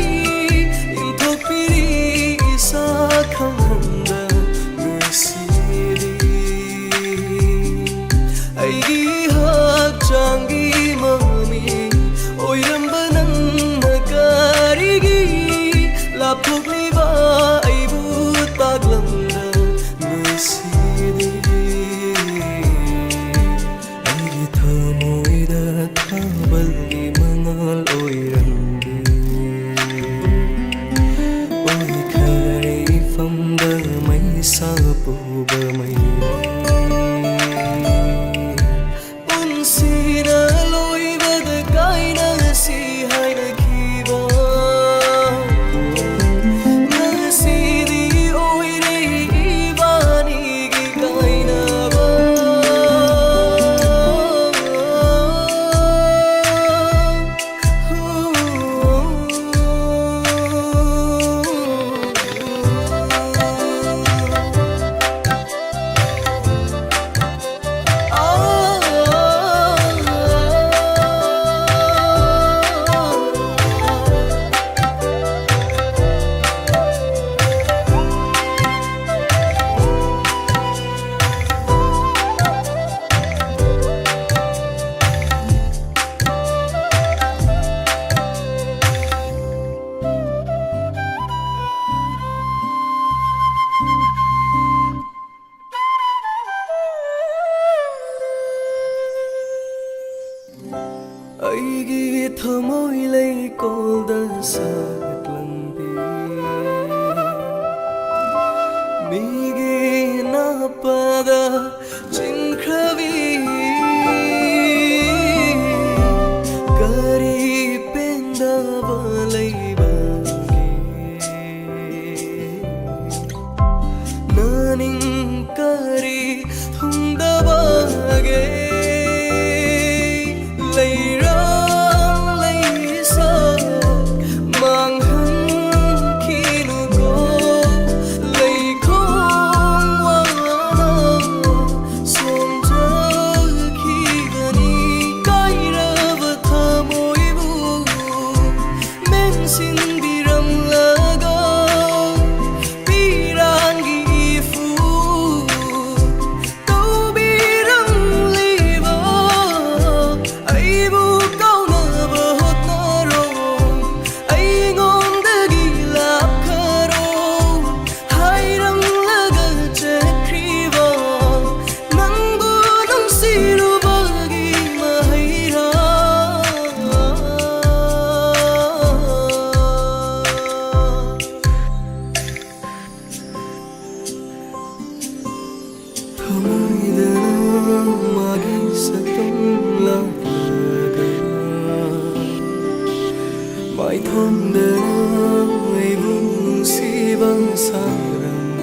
사랑과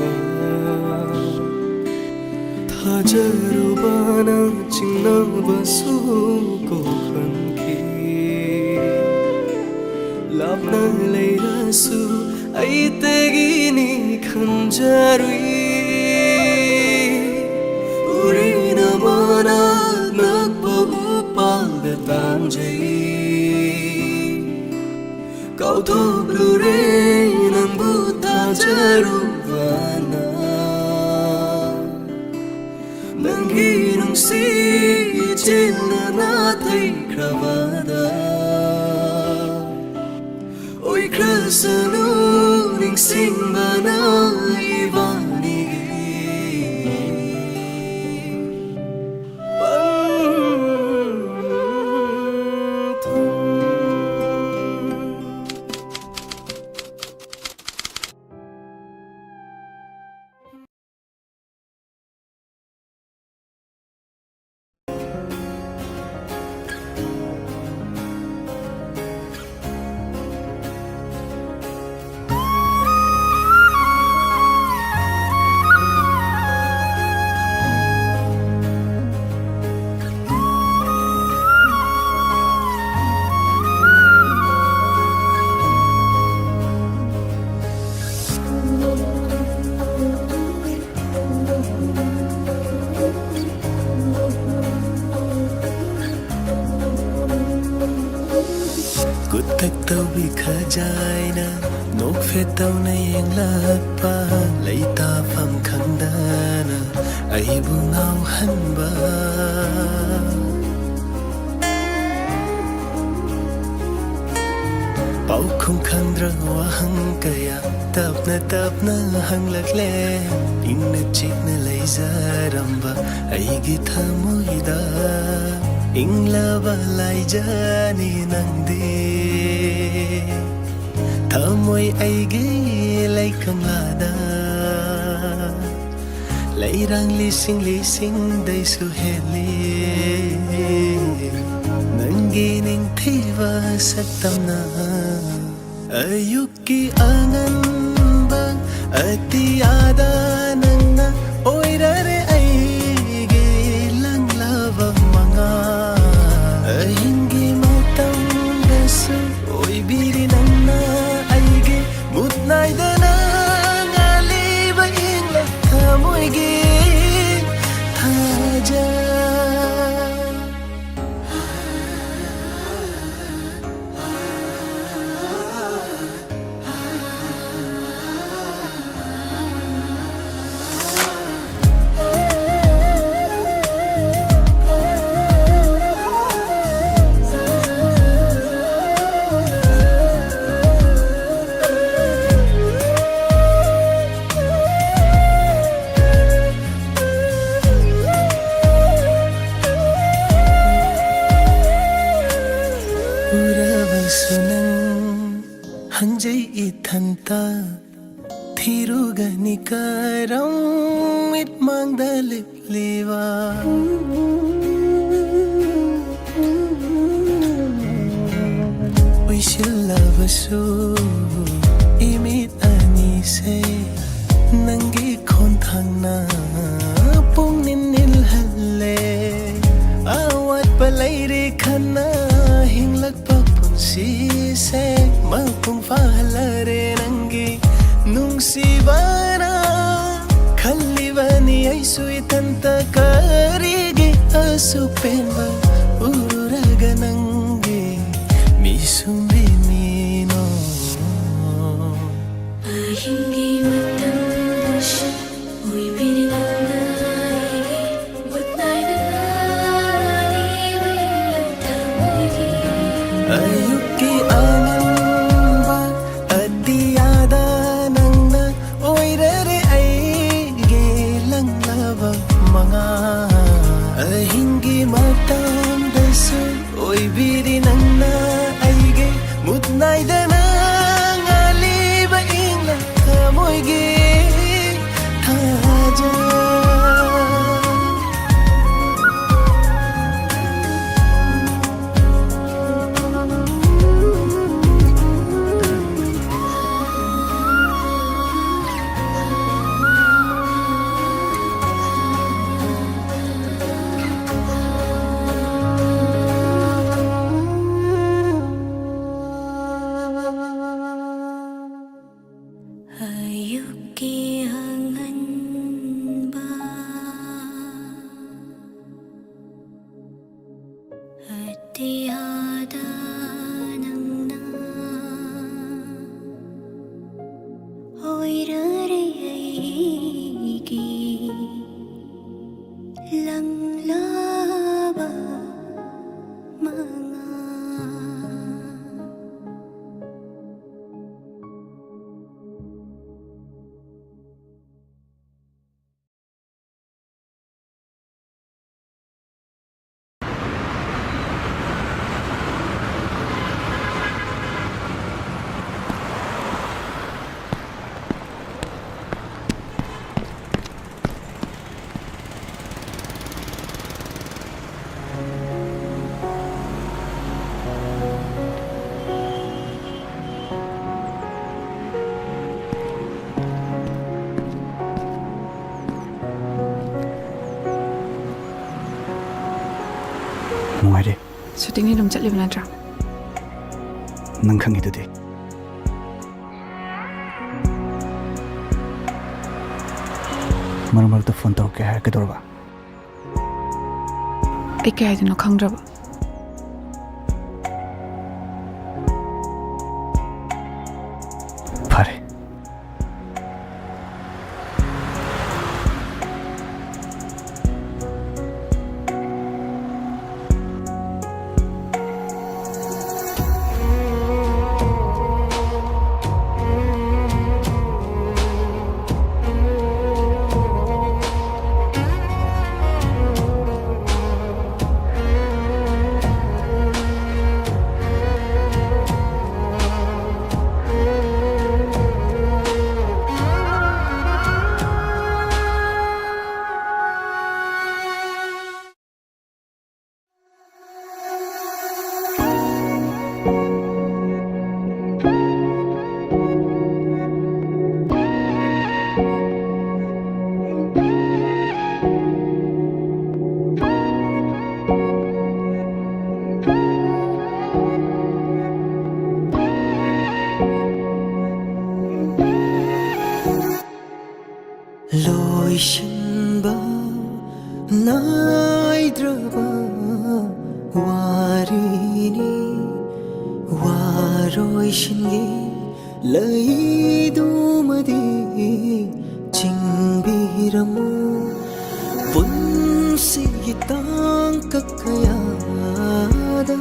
타자로바나 칭나바수 고한기 랍나 레이라수 아이떼기니 간자루이 우리나 마나 낙바우빠가 땅제이 kautukluरे nangbu tajaruvana nangi nungsi chilna thai kravada oi krasanu ningsing bana ivani Kutak tau bi khajai na nok phe tau na yang lat pa lai ta pham khang da na ai bu ngau han ba pau khung khang ra wa hang kaya tap na hang lak le in na chik na lai za ram ba ai gi tha moi da Inglava lai jani nangdi Thamoi aigi lai kanglada Lai rang li sing dai su heli Nangi ning thiva saktamna Ayuki angan bang ati ada nangna oirare aigi lang lava manga Ahingi matang besu oi biri nanna aige mutnai dana ngali ba ingla thamoi gi thaja Hanjai ithanta thirugani karam it mangda lip liwa we shall love so imit ani se nangi khon thangna pung nil halle awat palai re khana hinglak pa si se mapung fahalare nangi nung si bana khalivani ai sui tanta karigi asu penba ururaga nangi mi sumbi mino ahingi matang dasha oi biri nanna aigi mutnai dana ngali ba ingla thamoi gi Ayuki anamba adiyada nangna oirare aige lang lava manga ahingi matam dasu oi biri nangna aige mutnai dana ngali ba ingla thamoi gi ꯑꯌꯨꯛꯀꯤ ꯑꯉꯟꯕ ꯑꯇꯤꯌꯥꯗ ꯅꯪꯅ ꯑꯣꯏꯔꯔꯦ ꯑꯩꯒꯤ ꯂꯪꯂꯥꯕ ꯃꯉꯥꯜ ꯅꯨꯡꯉꯥꯏꯔꯦ ꯁꯨꯇꯤꯡꯗꯤ ꯑꯗꯨꯝ ꯆꯠꯂꯤꯕ ꯅꯠꯇ꯭ꯔꯥ? ꯅꯪ ꯈꯪꯉꯤꯗꯨꯗꯤ ꯃꯔꯛ ꯃꯔꯛꯇ ꯐꯣꯟ ꯇꯧꯔꯛꯀꯦ ꯍꯥꯏꯔꯛꯀꯗꯧꯔꯕ? ꯑꯩ ꯀꯩ ꯍꯥꯏꯗꯣꯏꯅꯣ ꯈꯪꯗ꯭ꯔꯕ. ꯐꯔꯦ. ꯂꯣꯏꯁꯤꯟꯕ ꯅꯥꯏꯗ꯭ꯔꯕ ꯋꯥꯔꯤꯅꯤ ꯋꯥꯔꯣꯏꯁꯤꯟꯒꯤ ꯂꯩꯗꯨꯃꯗꯤ ꯆꯤꯡꯕꯤꯔꯝꯃꯨ ꯄꯨꯟꯁꯤꯒꯤ ꯇꯥꯡꯀꯛ ꯀꯌꯥꯗ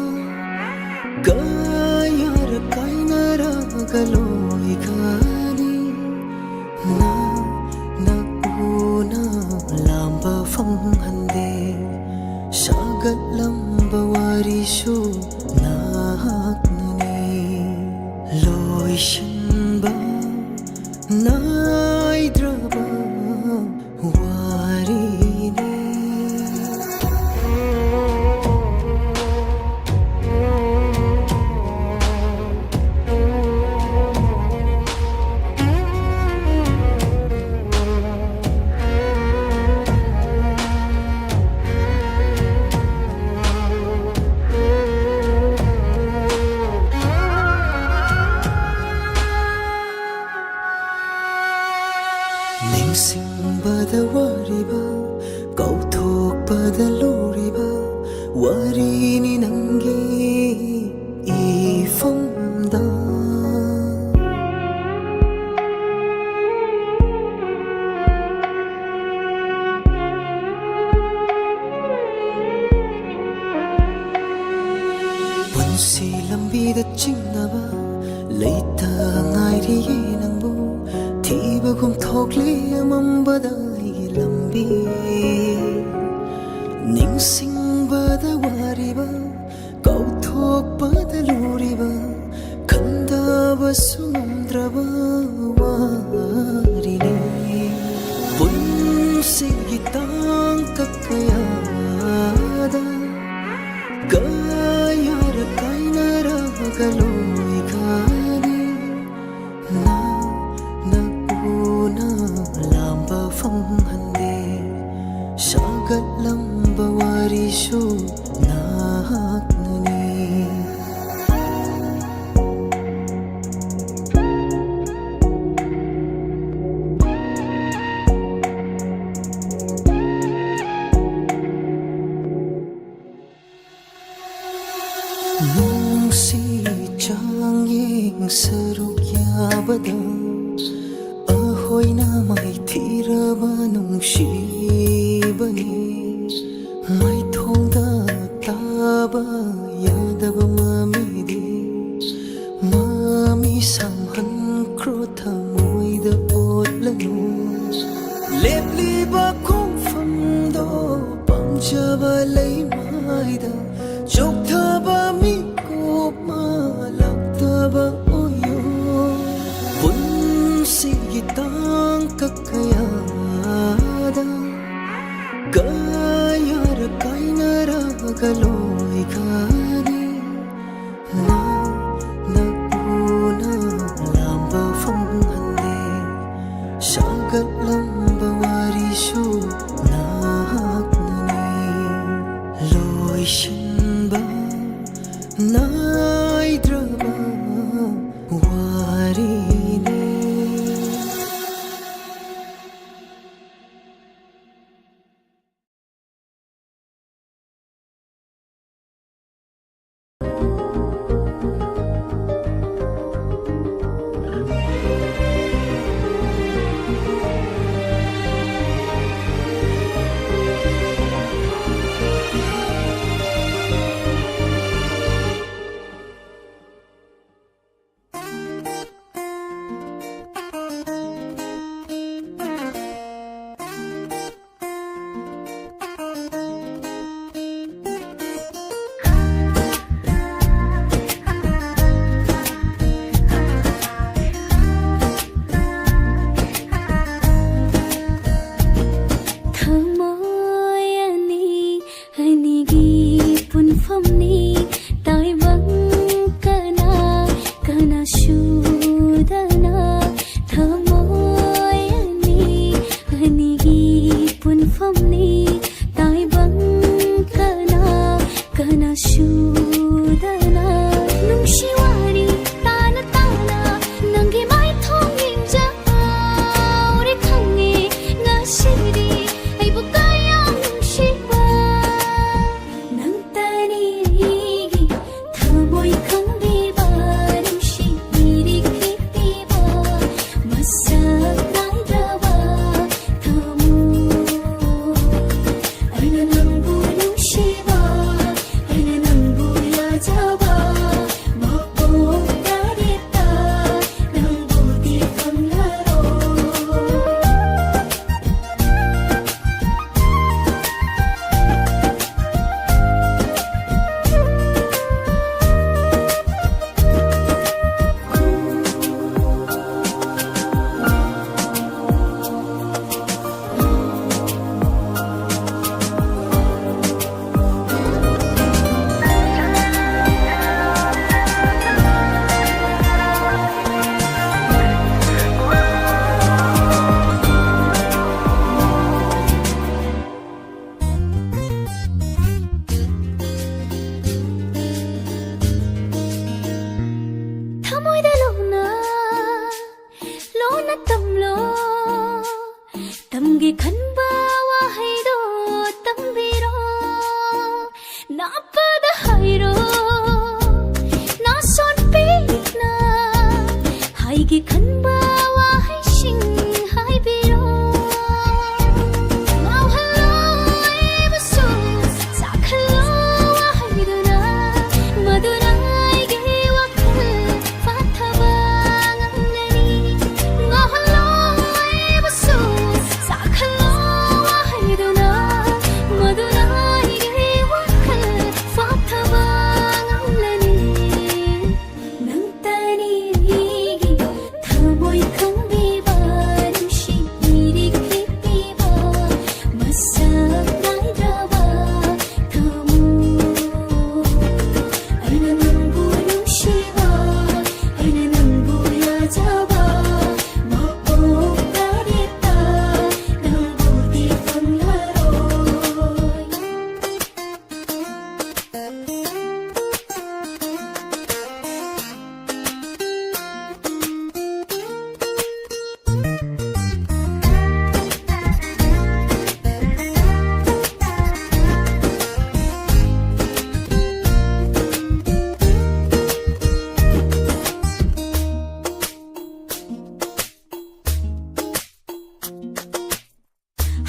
ꯀꯌꯥꯔꯛ ꯀꯥꯏꯅꯔꯒ ꯂꯣꯏꯈꯅꯤ ꯂꯥꯝꯕ ꯐꯪꯍꯟꯗꯦ ꯁꯥꯒꯠꯂꯝꯕ ꯋꯥꯔꯤꯁꯨ ꯅꯍꯥꯛꯅꯅꯤ ꯂꯣꯏꯁꯤꯟꯕ ꯅꯥꯏꯗ꯭ꯔꯕ ꯋꯥꯔꯤꯅꯤ. ꯅꯤꯡꯁꯤꯡꯕꯗ ꯋꯥꯔꯤꯕ ꯀꯧꯊꯣꯛꯄꯗ ꯂꯨꯔꯤꯕ ꯋꯥꯔꯤꯅꯤ ꯅꯪꯒꯤ 이품다 원시 lambi다 찡나봐 레이타 나이리에 낭보 티바곰 톡리에 맘바다 이게 lambi ningsing바다 와리바 kauthokpada luriba kandaba sumdraba warine punsigi tangkakayada kayara kainara galoi kani na una lamba fanghande sagat lamba warishu nahaknani ꯑꯩꯈꯣꯏꯅ ꯃꯥꯏꯊꯤꯔꯕ ꯅꯨꯡꯁꯤꯕꯅꯤ ꯃꯥꯏꯊꯣꯡꯗ ꯇꯥꯕ ꯌꯥꯗꯕ ꯃꯃꯤꯗꯤ ꯃꯃꯤ ꯁꯥꯝꯍꯟꯈ꯭ꯔꯣ ꯊꯃꯣꯏꯗ ꯑꯣꯠꯂꯅꯨ ꯂꯦꯞꯂꯤꯕ ꯈꯣꯡꯐꯝꯗꯣ ꯄꯥꯝꯖꯕ ꯂꯩꯃꯥꯏꯗ ꯆꯣꯛꯊꯕ ꯃꯤꯀꯨꯞ ꯃꯥꯜꯂꯛꯇꯕ ꯑꯣꯏꯌꯣ ꯄꯨꯟꯁꯤꯒꯤ ꯇꯥꯡꯀꯛ ꯀꯌꯥꯗ ꯀꯌꯥꯔ ꯀꯥꯏꯅꯔꯒ ꯂꯣꯏꯈ꯭ꯔꯅꯤ ꯅꯛꯎꯅ ꯂꯥꯝꯕ ꯐꯪꯍꯟꯗꯦ ꯁꯥꯒꯠꯂꯝꯕ ꯋꯥꯔꯤꯁꯨ ꯅꯍꯥꯛꯅꯅꯤ ꯂꯣꯏꯁꯤꯟꯕ ꯅꯥꯏꯗ꯭ꯔꯕ ꯋꯥꯔꯤꯅꯤ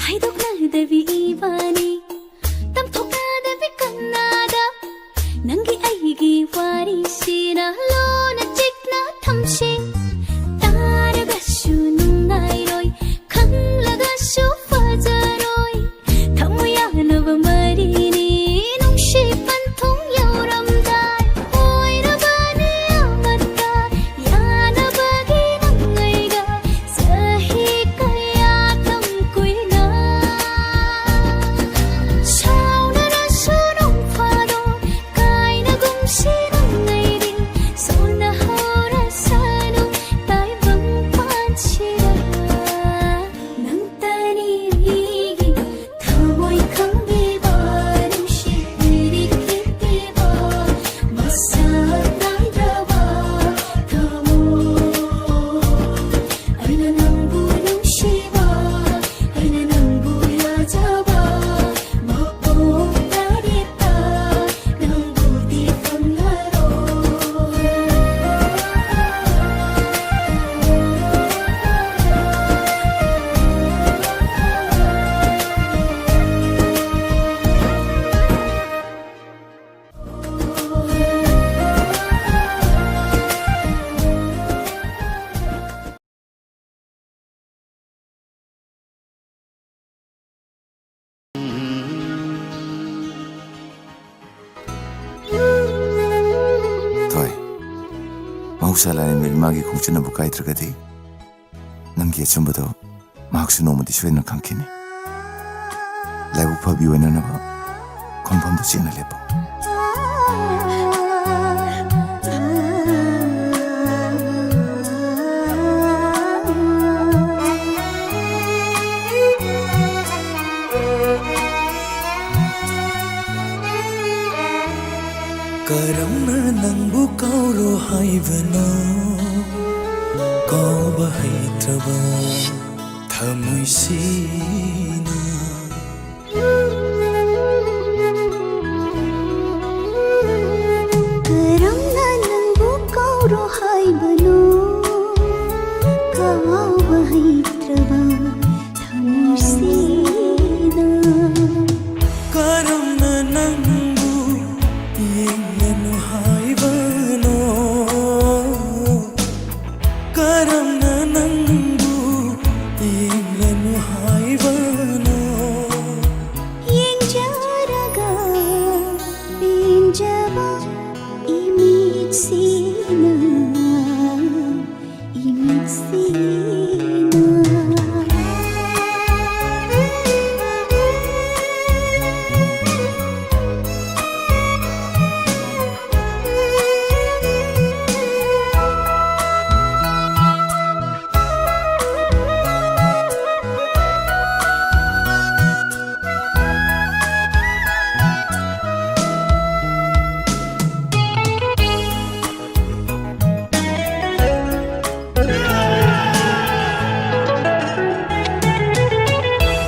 하이독나드비 이바니 땀톡나드비 끝나다 난기 아이기 와리시나 로나 찍나 탐시 따라가슈 눈나이로이 강라가슈 파자로이 타무야 너바 마리니 농시 반통 여름달 오이라바니 아마타 야나바기 낭아이가 사히까야 탐구이나 샤우나라 수롱파도 까이나 공시는 내리 소나호라 사노 따이방 반치라 낭따니 이기 타모이 강비바 농시 이리키티바 마사 나이라바 타모 아이나 낭부 농시바 아이나 낭부 야자바 먹고 따리다 낭부디 강나로 Thôi, mahusalanin milmagi kung sinabukai tergadi. Nanggi chumbudo, mahaksu nomadi suena kankini. Laibu pabi wena naba, konpam do sina lepo. Karamna nangbu kauro haibano Kauba haitraba Thamui sina 그럼나 낭부 까우로 하이바노 까우바 하이트라바 타무시나 Karamna nangbu Yenglanu haibano Karamna nangbu Yenglanu haibano 옌자라가 빈자바 이미지나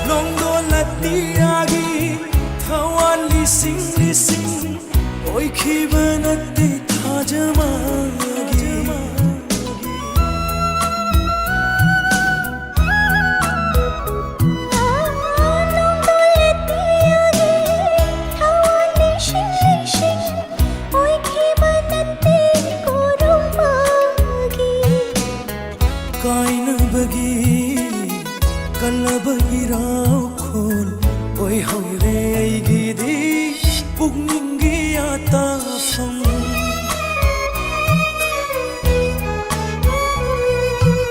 Longdo latiagi Thawan lising Oi khibanati thajamagi Kaina bagi Kalabagi rao khol Oi haure aigi di Pugningi ata fam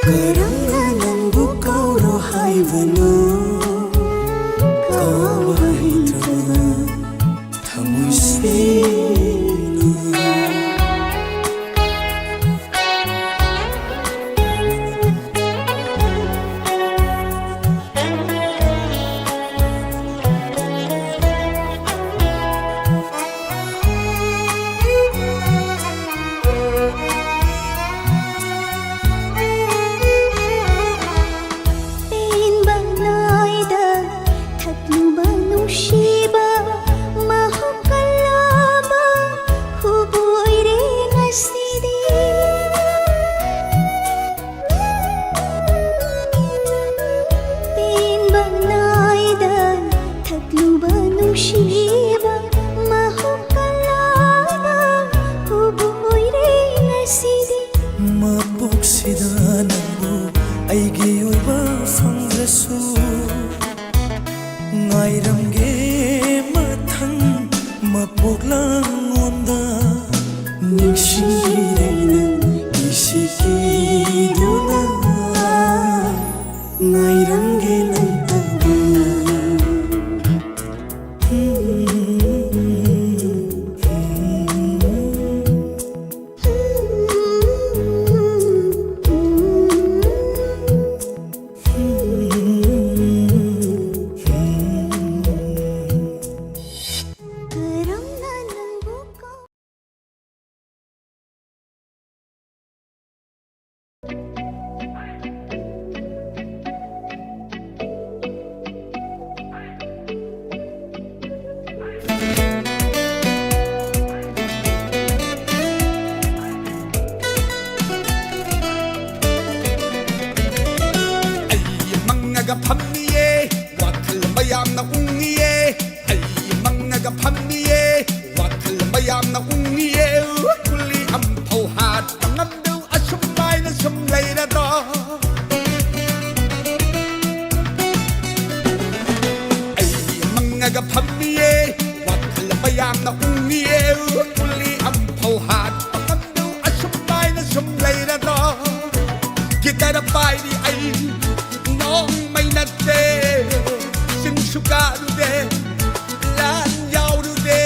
Karanga nangbu kauro haibano Kauba haitraba Thamui sina 미울바 성대수 ngairamge mathang mapoklang onda ningshireina isiki duna ngairamge nantabu 팜니에 와클 마얌나 웅니에 아이 망나가 팜니에 와클 마얌나 웅니에 굴리 암포 핫 남도 아shum마이나 숨레이라다 아이 망나가 팜니에 와클 마얌나 웅니에 굴리 암포 핫 남도 아shum마이나 숨레이라다 기타라 파이리 아이 nate sin sugaru de lan yauru de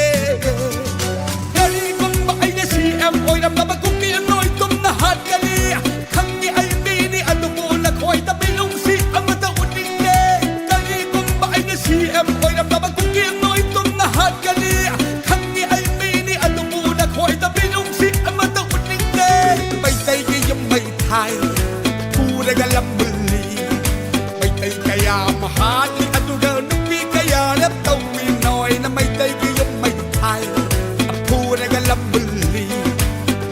kali kum ba ai na si am oi ram ba kum ki noi tum na hat kali khang ni ai mi ni adu mo na khoi ta bilung si am ta uning de kali kum ba ai na si am oi ram ba kum ki noi tum na hat kali khang ni ai mi ni adu mo na khoi ta bilung si am ta uning de bai tai ki yum bai thai pu de ga lam kaya mahali aduga nupi kaya lep tawi noi na may tay kiyong may thai apura galam buli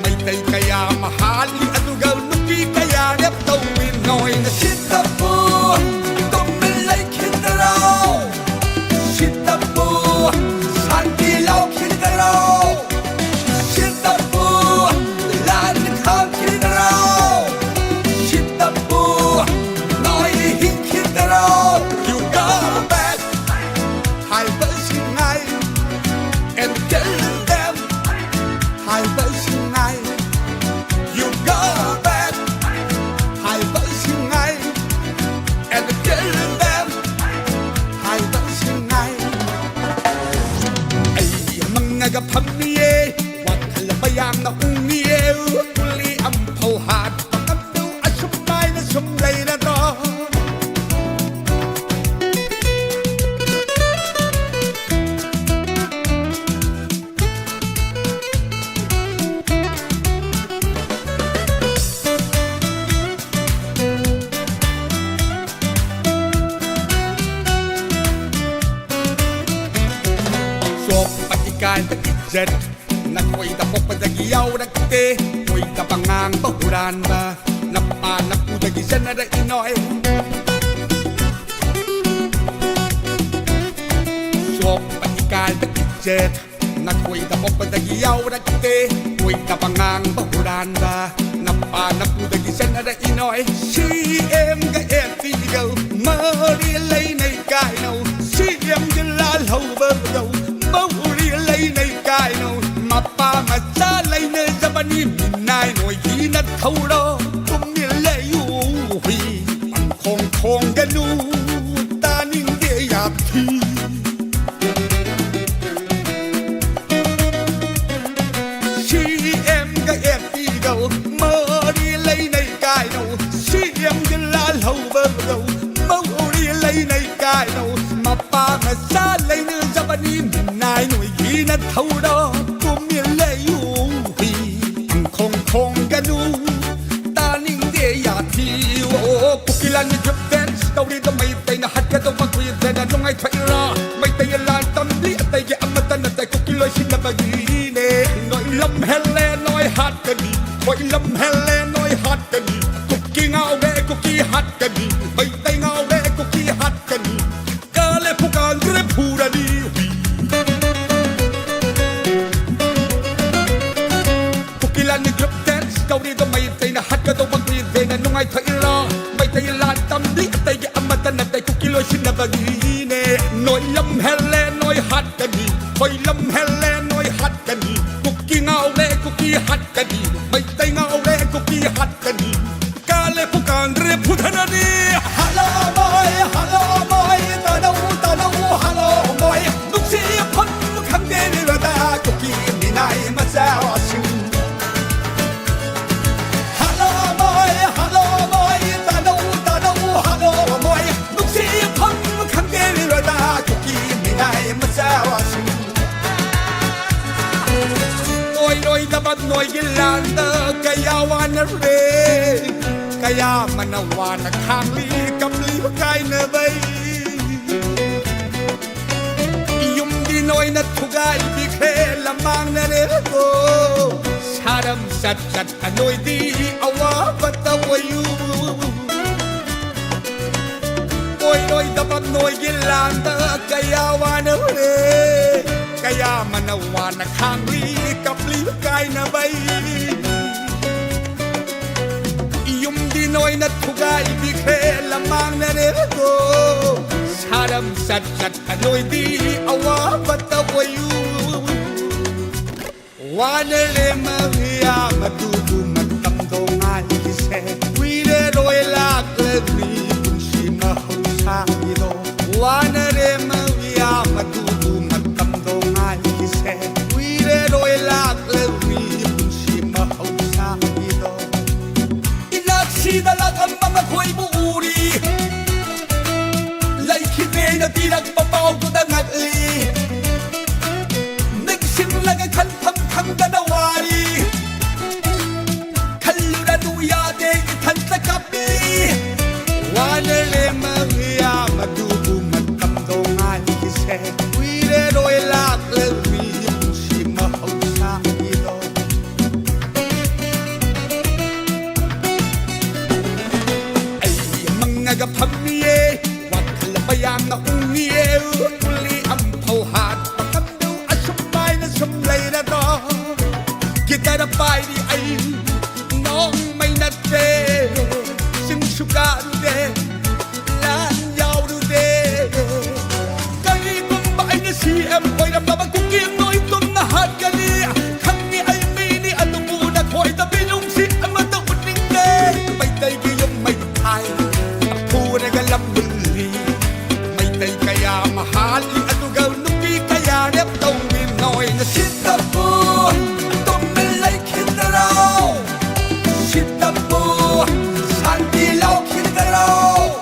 may tay kaya mahali aduga nupi kaya lep tawi noi na sitapo tumilay kindaraw sitapo santilaw kindaraw sitapo lalikang kindaraw sitapo you go back, I was tonight, and tell them I was tonight. You go back, I was tonight, and tell them I was tonight. Ay mga pamilye, wat kalabayang na umiye, uli ang pauhat, pagkabdo at sumay na sumlay na to. Patikan takijat na ko'y tapok padagiyaw na kite ko'y tapangang bahuran ba napanap po dagisan na inoy so patikan takijat na ko'y tapok padagiyaw na kite ko'y tapangang bahuran ba napanap po dagisan na inoy CM ga etigaw marilay na'y kainaw CM jalalaw bagaw Mahuri lay nay kaino mapamatsalay na Japanese minay noy hinat kauro kumilay uwi ang kong ganu taning gayati CM ga etigaw mahuri lay nay kaino CM jalalaw bagaw mahuri lay nay kaino mapamatsalay na Japanese nai nui gina thau do kumil le yu hi ang kong ganu ta ning de ya thi o kukilan ni grab dance tau ri to mai tai na hat ka to mag kuy de na ngai thai ra mai tai la tam li tai ge amata na tai kukiloi sin na bagi ne noi lam hele noi hat ka ni koi lam hele noi hat ka ni kuki ngau be kuki hat ka ni mai tai ngau be kuki hat ka ni kale pukan gre pura ni Kukilan ni grab dance kau ri to mai tai na hat ka to mag kuy de na ngai thai ra mai tai la ำลิไตอมตะนัดไตคุกิโลชินาบกีเน่น้อยลำเฮเลน้อยฮัดกันดีคอยลำเฮเลน้อยฮัดกันดีคุกกี้เงาเล่คุกกี้ฮัดกันดีไม่ไตเงาเล่คุกกี้ฮัดกันดีกาเล่ผู้การเรียบผู้ธนาดีฮัลโหลบอยฮัลโหลบอยตาโนฮัลโหลบอยลูกเสียพันคำเดนิระดาคุกกี้มีนายมาแซวชิงฮัลโหลบอยฮัลโหลบอยตาโนฮัลโหลบอยลูกเสียพันคำเดนิระดาคุกกี้มีนายมาแซวชิงNoy dapat noy gilanda kaya wana re kaya manawana kangli kamli kay na bay yung di noy na tugay bikhe lamang na rego saram sat anoy di awa batawayu Noy dapat noy gilanda kaya wana re kaya manawana kangli kapli kay na bay yung dinoy na tugay bikhe lamang na rego saram sat anoy di awa batawayu wana le maria matutu matamdong ay kise wile roy lak lagri kung si mahausa ito wana le maria matutu matamdong ay kise wile roy lak lagri kung si mahausa ito inaksidalag ang mga ko'y buuri laikhine na pinagpapaw ko ng agli nagsimlag ang kalpang danawari kalunanuyade itan sa kapi wanele maria madubu matamdong ay kise wile roy lak lagri kung si mahausa ito ay mga gapamiye wag kalabayang na ungiye uli ang pauhat pakamdaw asumay na sumlay na to kita na pa'y di ay noong may nate simsugaru de lanyaw de kani kung ba ay na CM ko'y napapagkukim no itong nahat kani kami ay mini at umuna ko'y tabinong si amataon ning de may tay kayong may tay ako nagalam muli may tay kaya mahal at ugaw nubi kaya nep tong binoy na sitapon tong melay kitaraw sitapon sandilaw kitaraw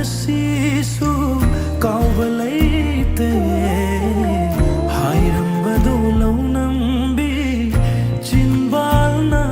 ꯉꯁꯤꯁꯨ ꯀꯥꯎꯕ ꯂꯩꯇꯦ ꯍꯥꯏꯔꯝꯕꯗꯨ ꯂꯧꯅꯝꯕꯤ ꯆꯤꯟꯕꯥꯜꯅ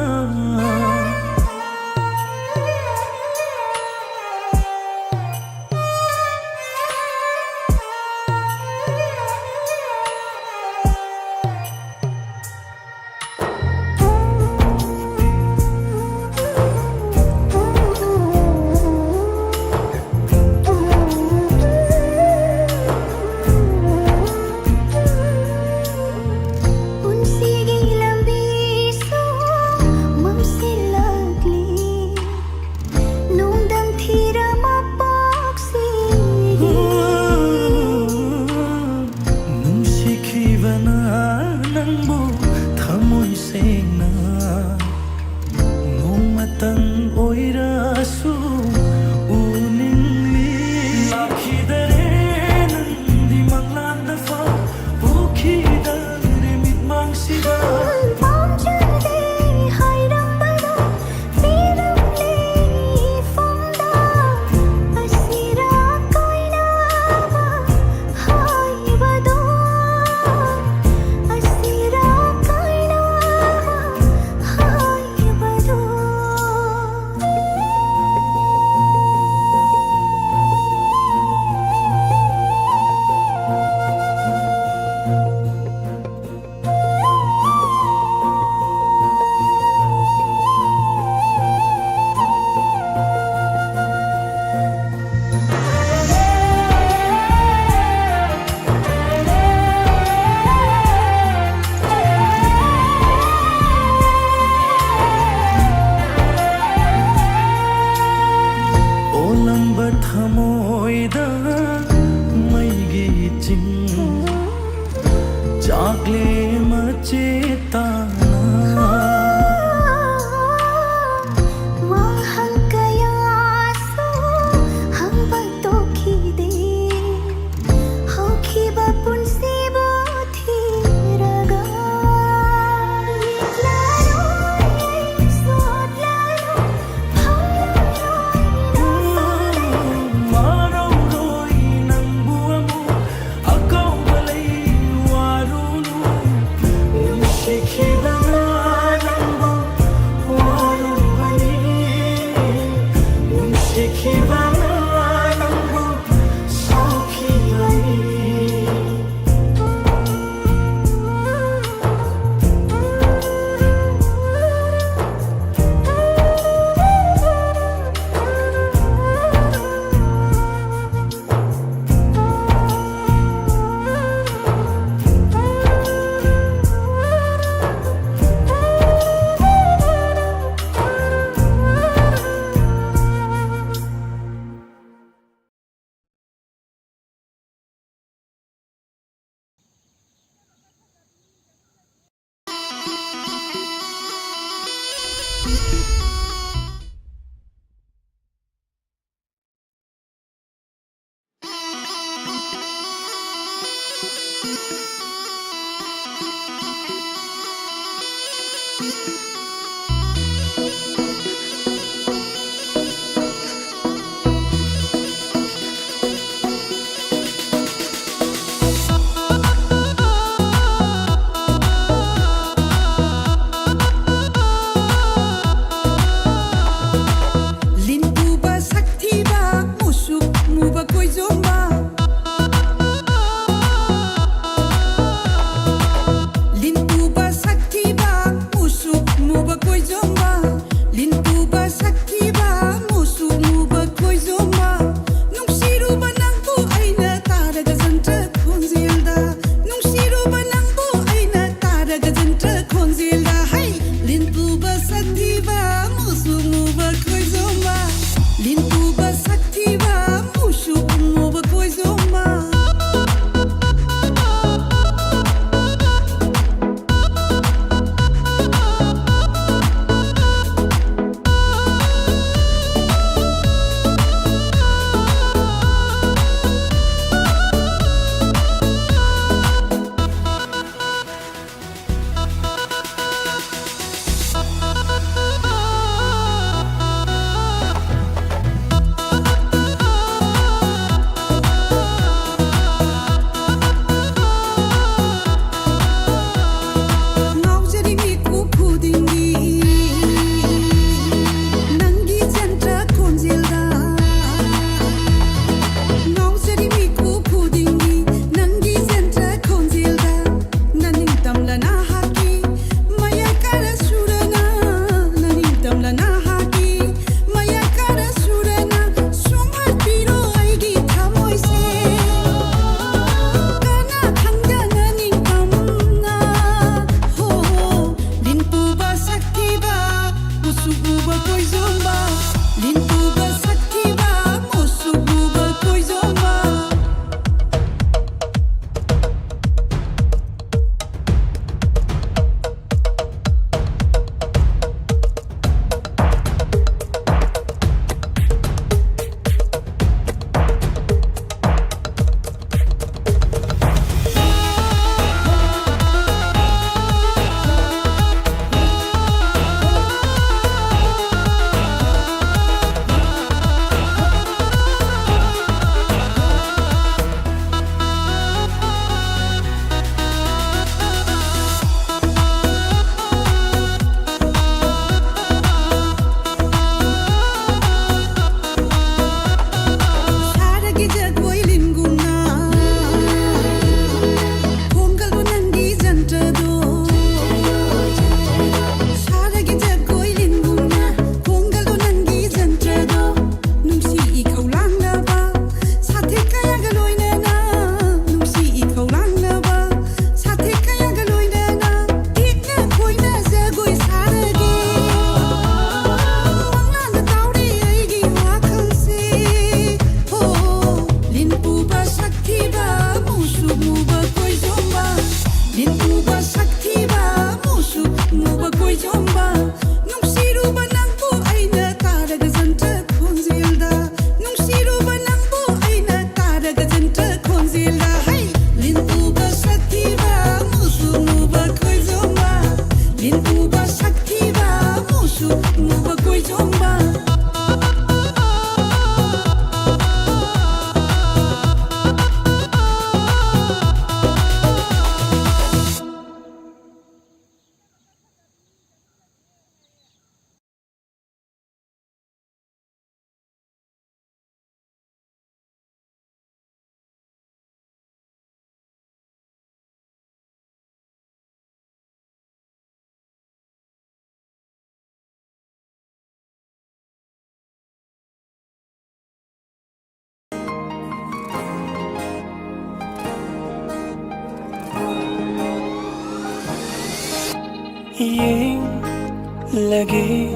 lagi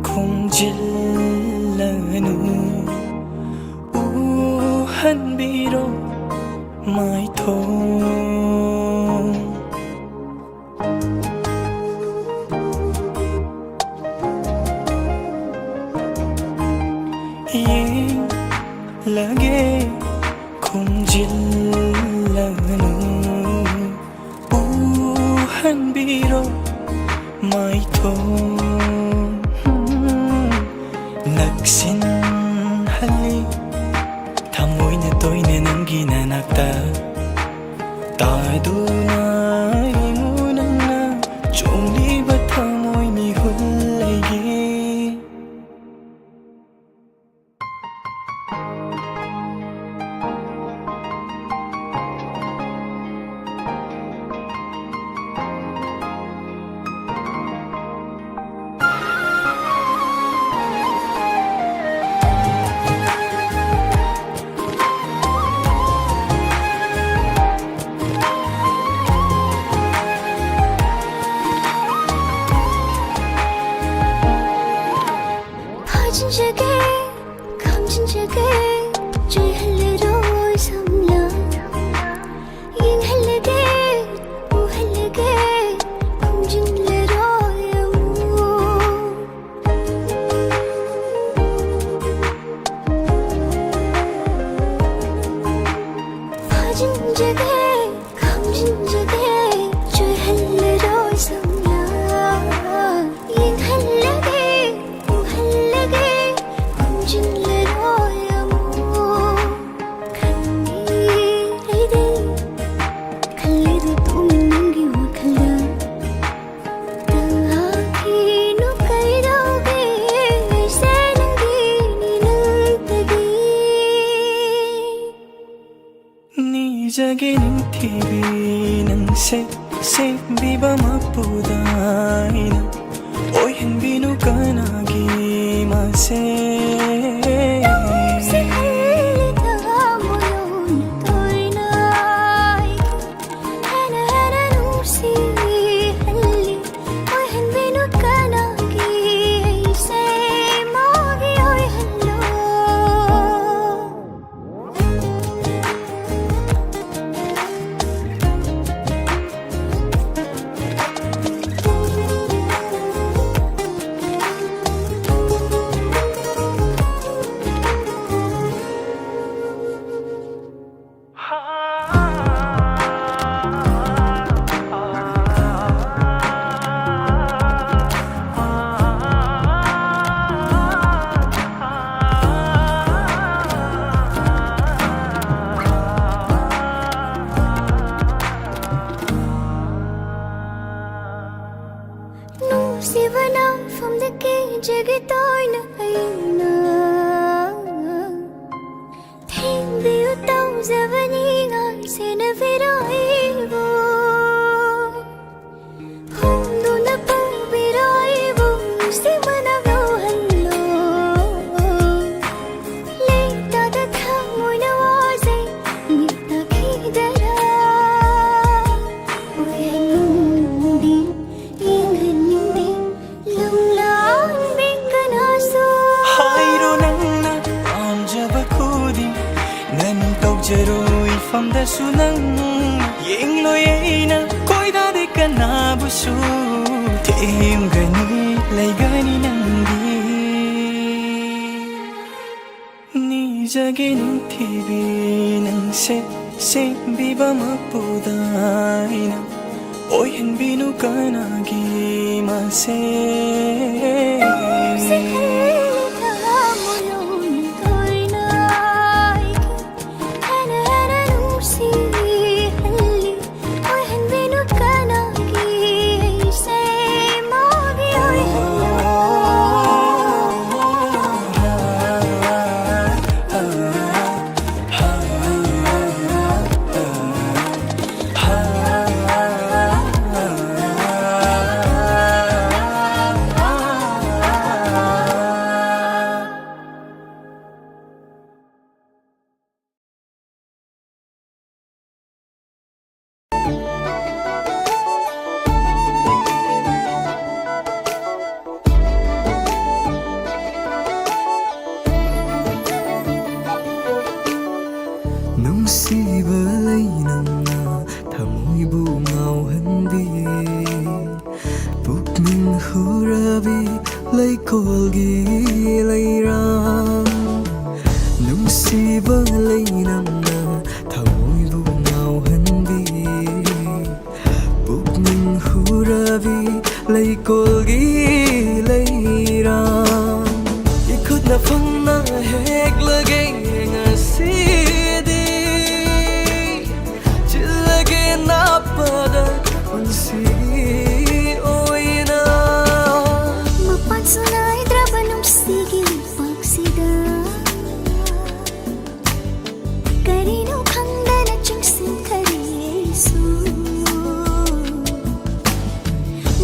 khumjillanu uhan biro mai thong lagi khumjillanu uhan biro mai thong naksin hali thamoy na toy na nang ginanakta taduna imunang na chungli ba thamoy ni hulagi 진작에 감진작에 죄할래로 삼려 인할래게 우할래게 kum진래로 영우 파진작에 감진작에 죄할래로 삼려 인할래게 Jagi ng TV ng se biba mapuday na oy hindi no ka nagimase Say cái tôi nơi nào thêm điều tao giờ vẫn nghĩ ngợi sẽ nơi phía đó vô hôm đủ na bông vì đó vô sẽ mà na vô hành lộ lấy ta đã thang môi na hoa dây nhịp ta khi đã ra ôi anh đi yên hình những đêm lòng lắng bên cơn hoa xuân Hayro nangna amjaba khudi nan kaujaro ifamda sunang yeng loyena koida de kana busu them gani lai gani nangi ni jage nu thibi nang se biba mapudaina oi hen binu kana gi ma se Nungsiba lay nangna thamoibu ngauhanbi pukning hurabi lay kolgi layram Nungsiba lay nangna thamoibu ngauhanbi pukning hurabi lay kolgi layram ikut na phangna hek lagay ngasi pada unsigi oina mapan sunai trabanong sige pagsida karino khanda na chungsin karisu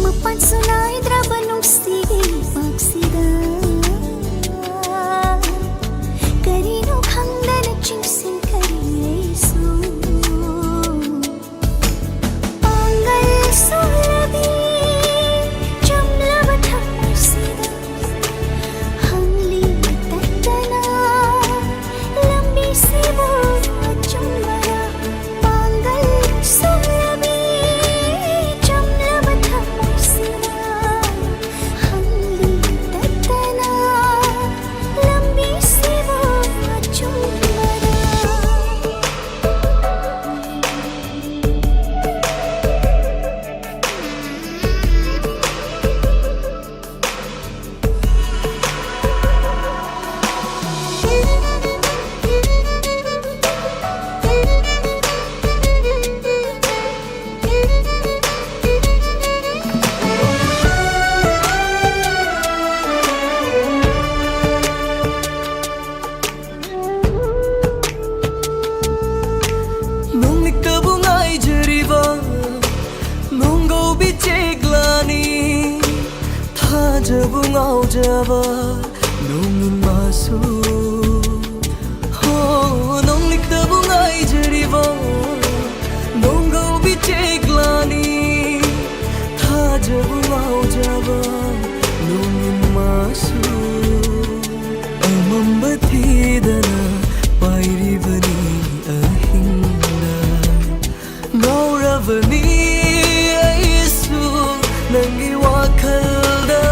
mapan sunai trabanong sige pagsida karino khanda na chungsin karisu Jabungau jaba nungin masu ho nong lik tabungai jeriba nongau biceklani tha jabungau jaba nungin masu amambati dana pairi bani ahinda nauravani aisu nangi wakhalda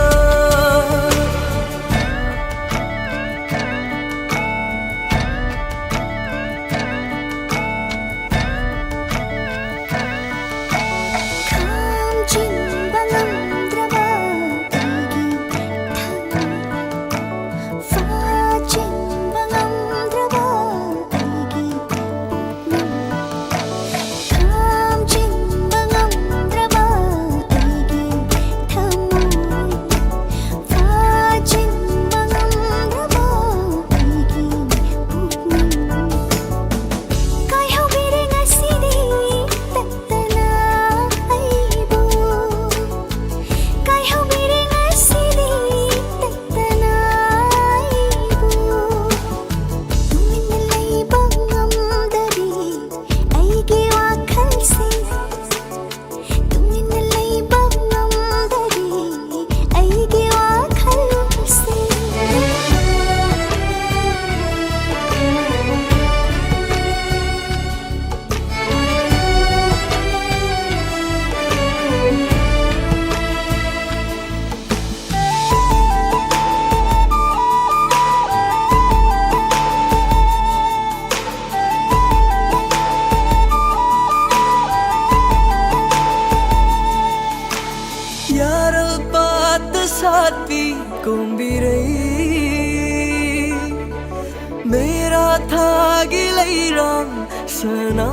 मेरा था गिलैराम सना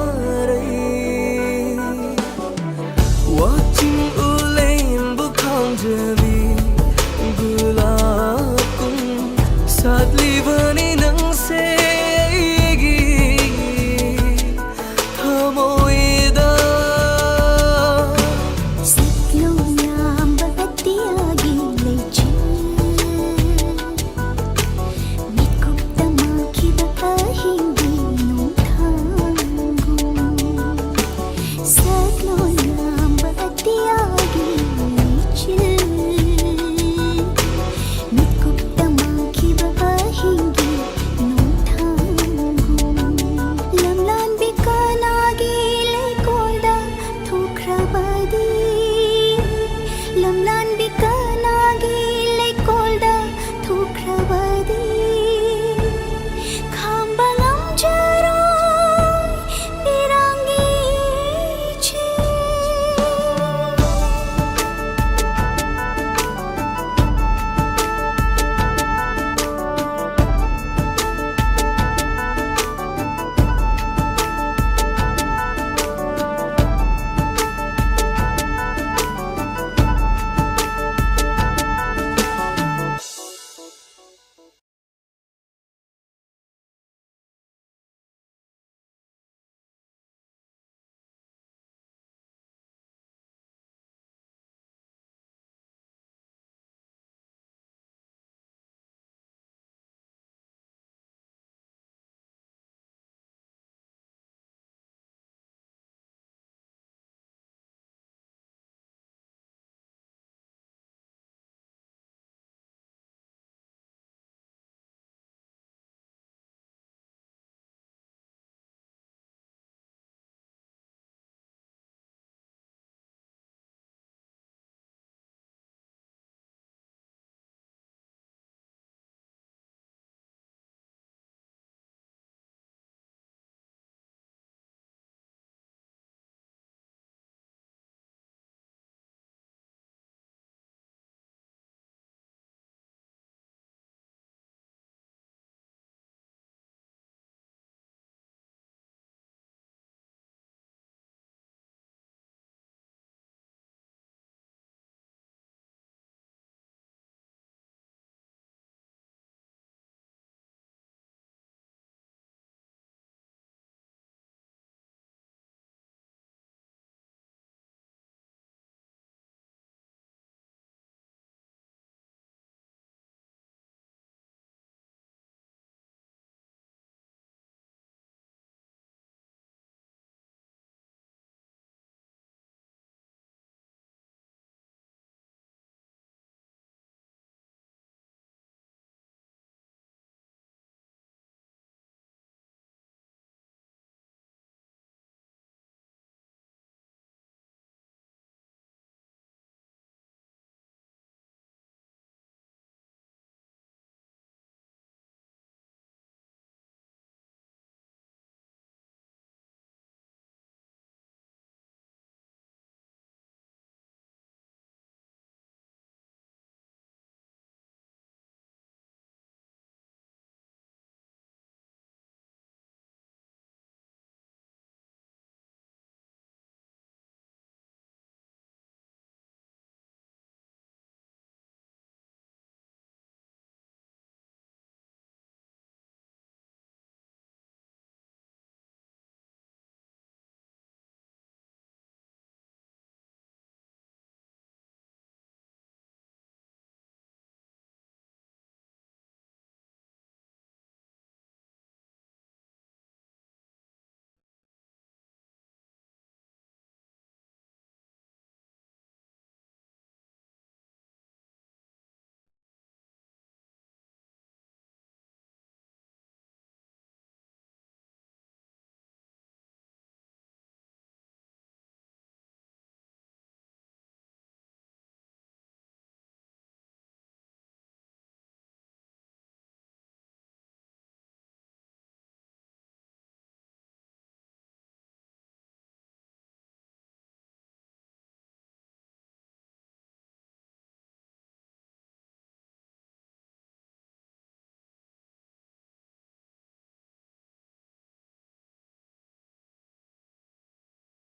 रही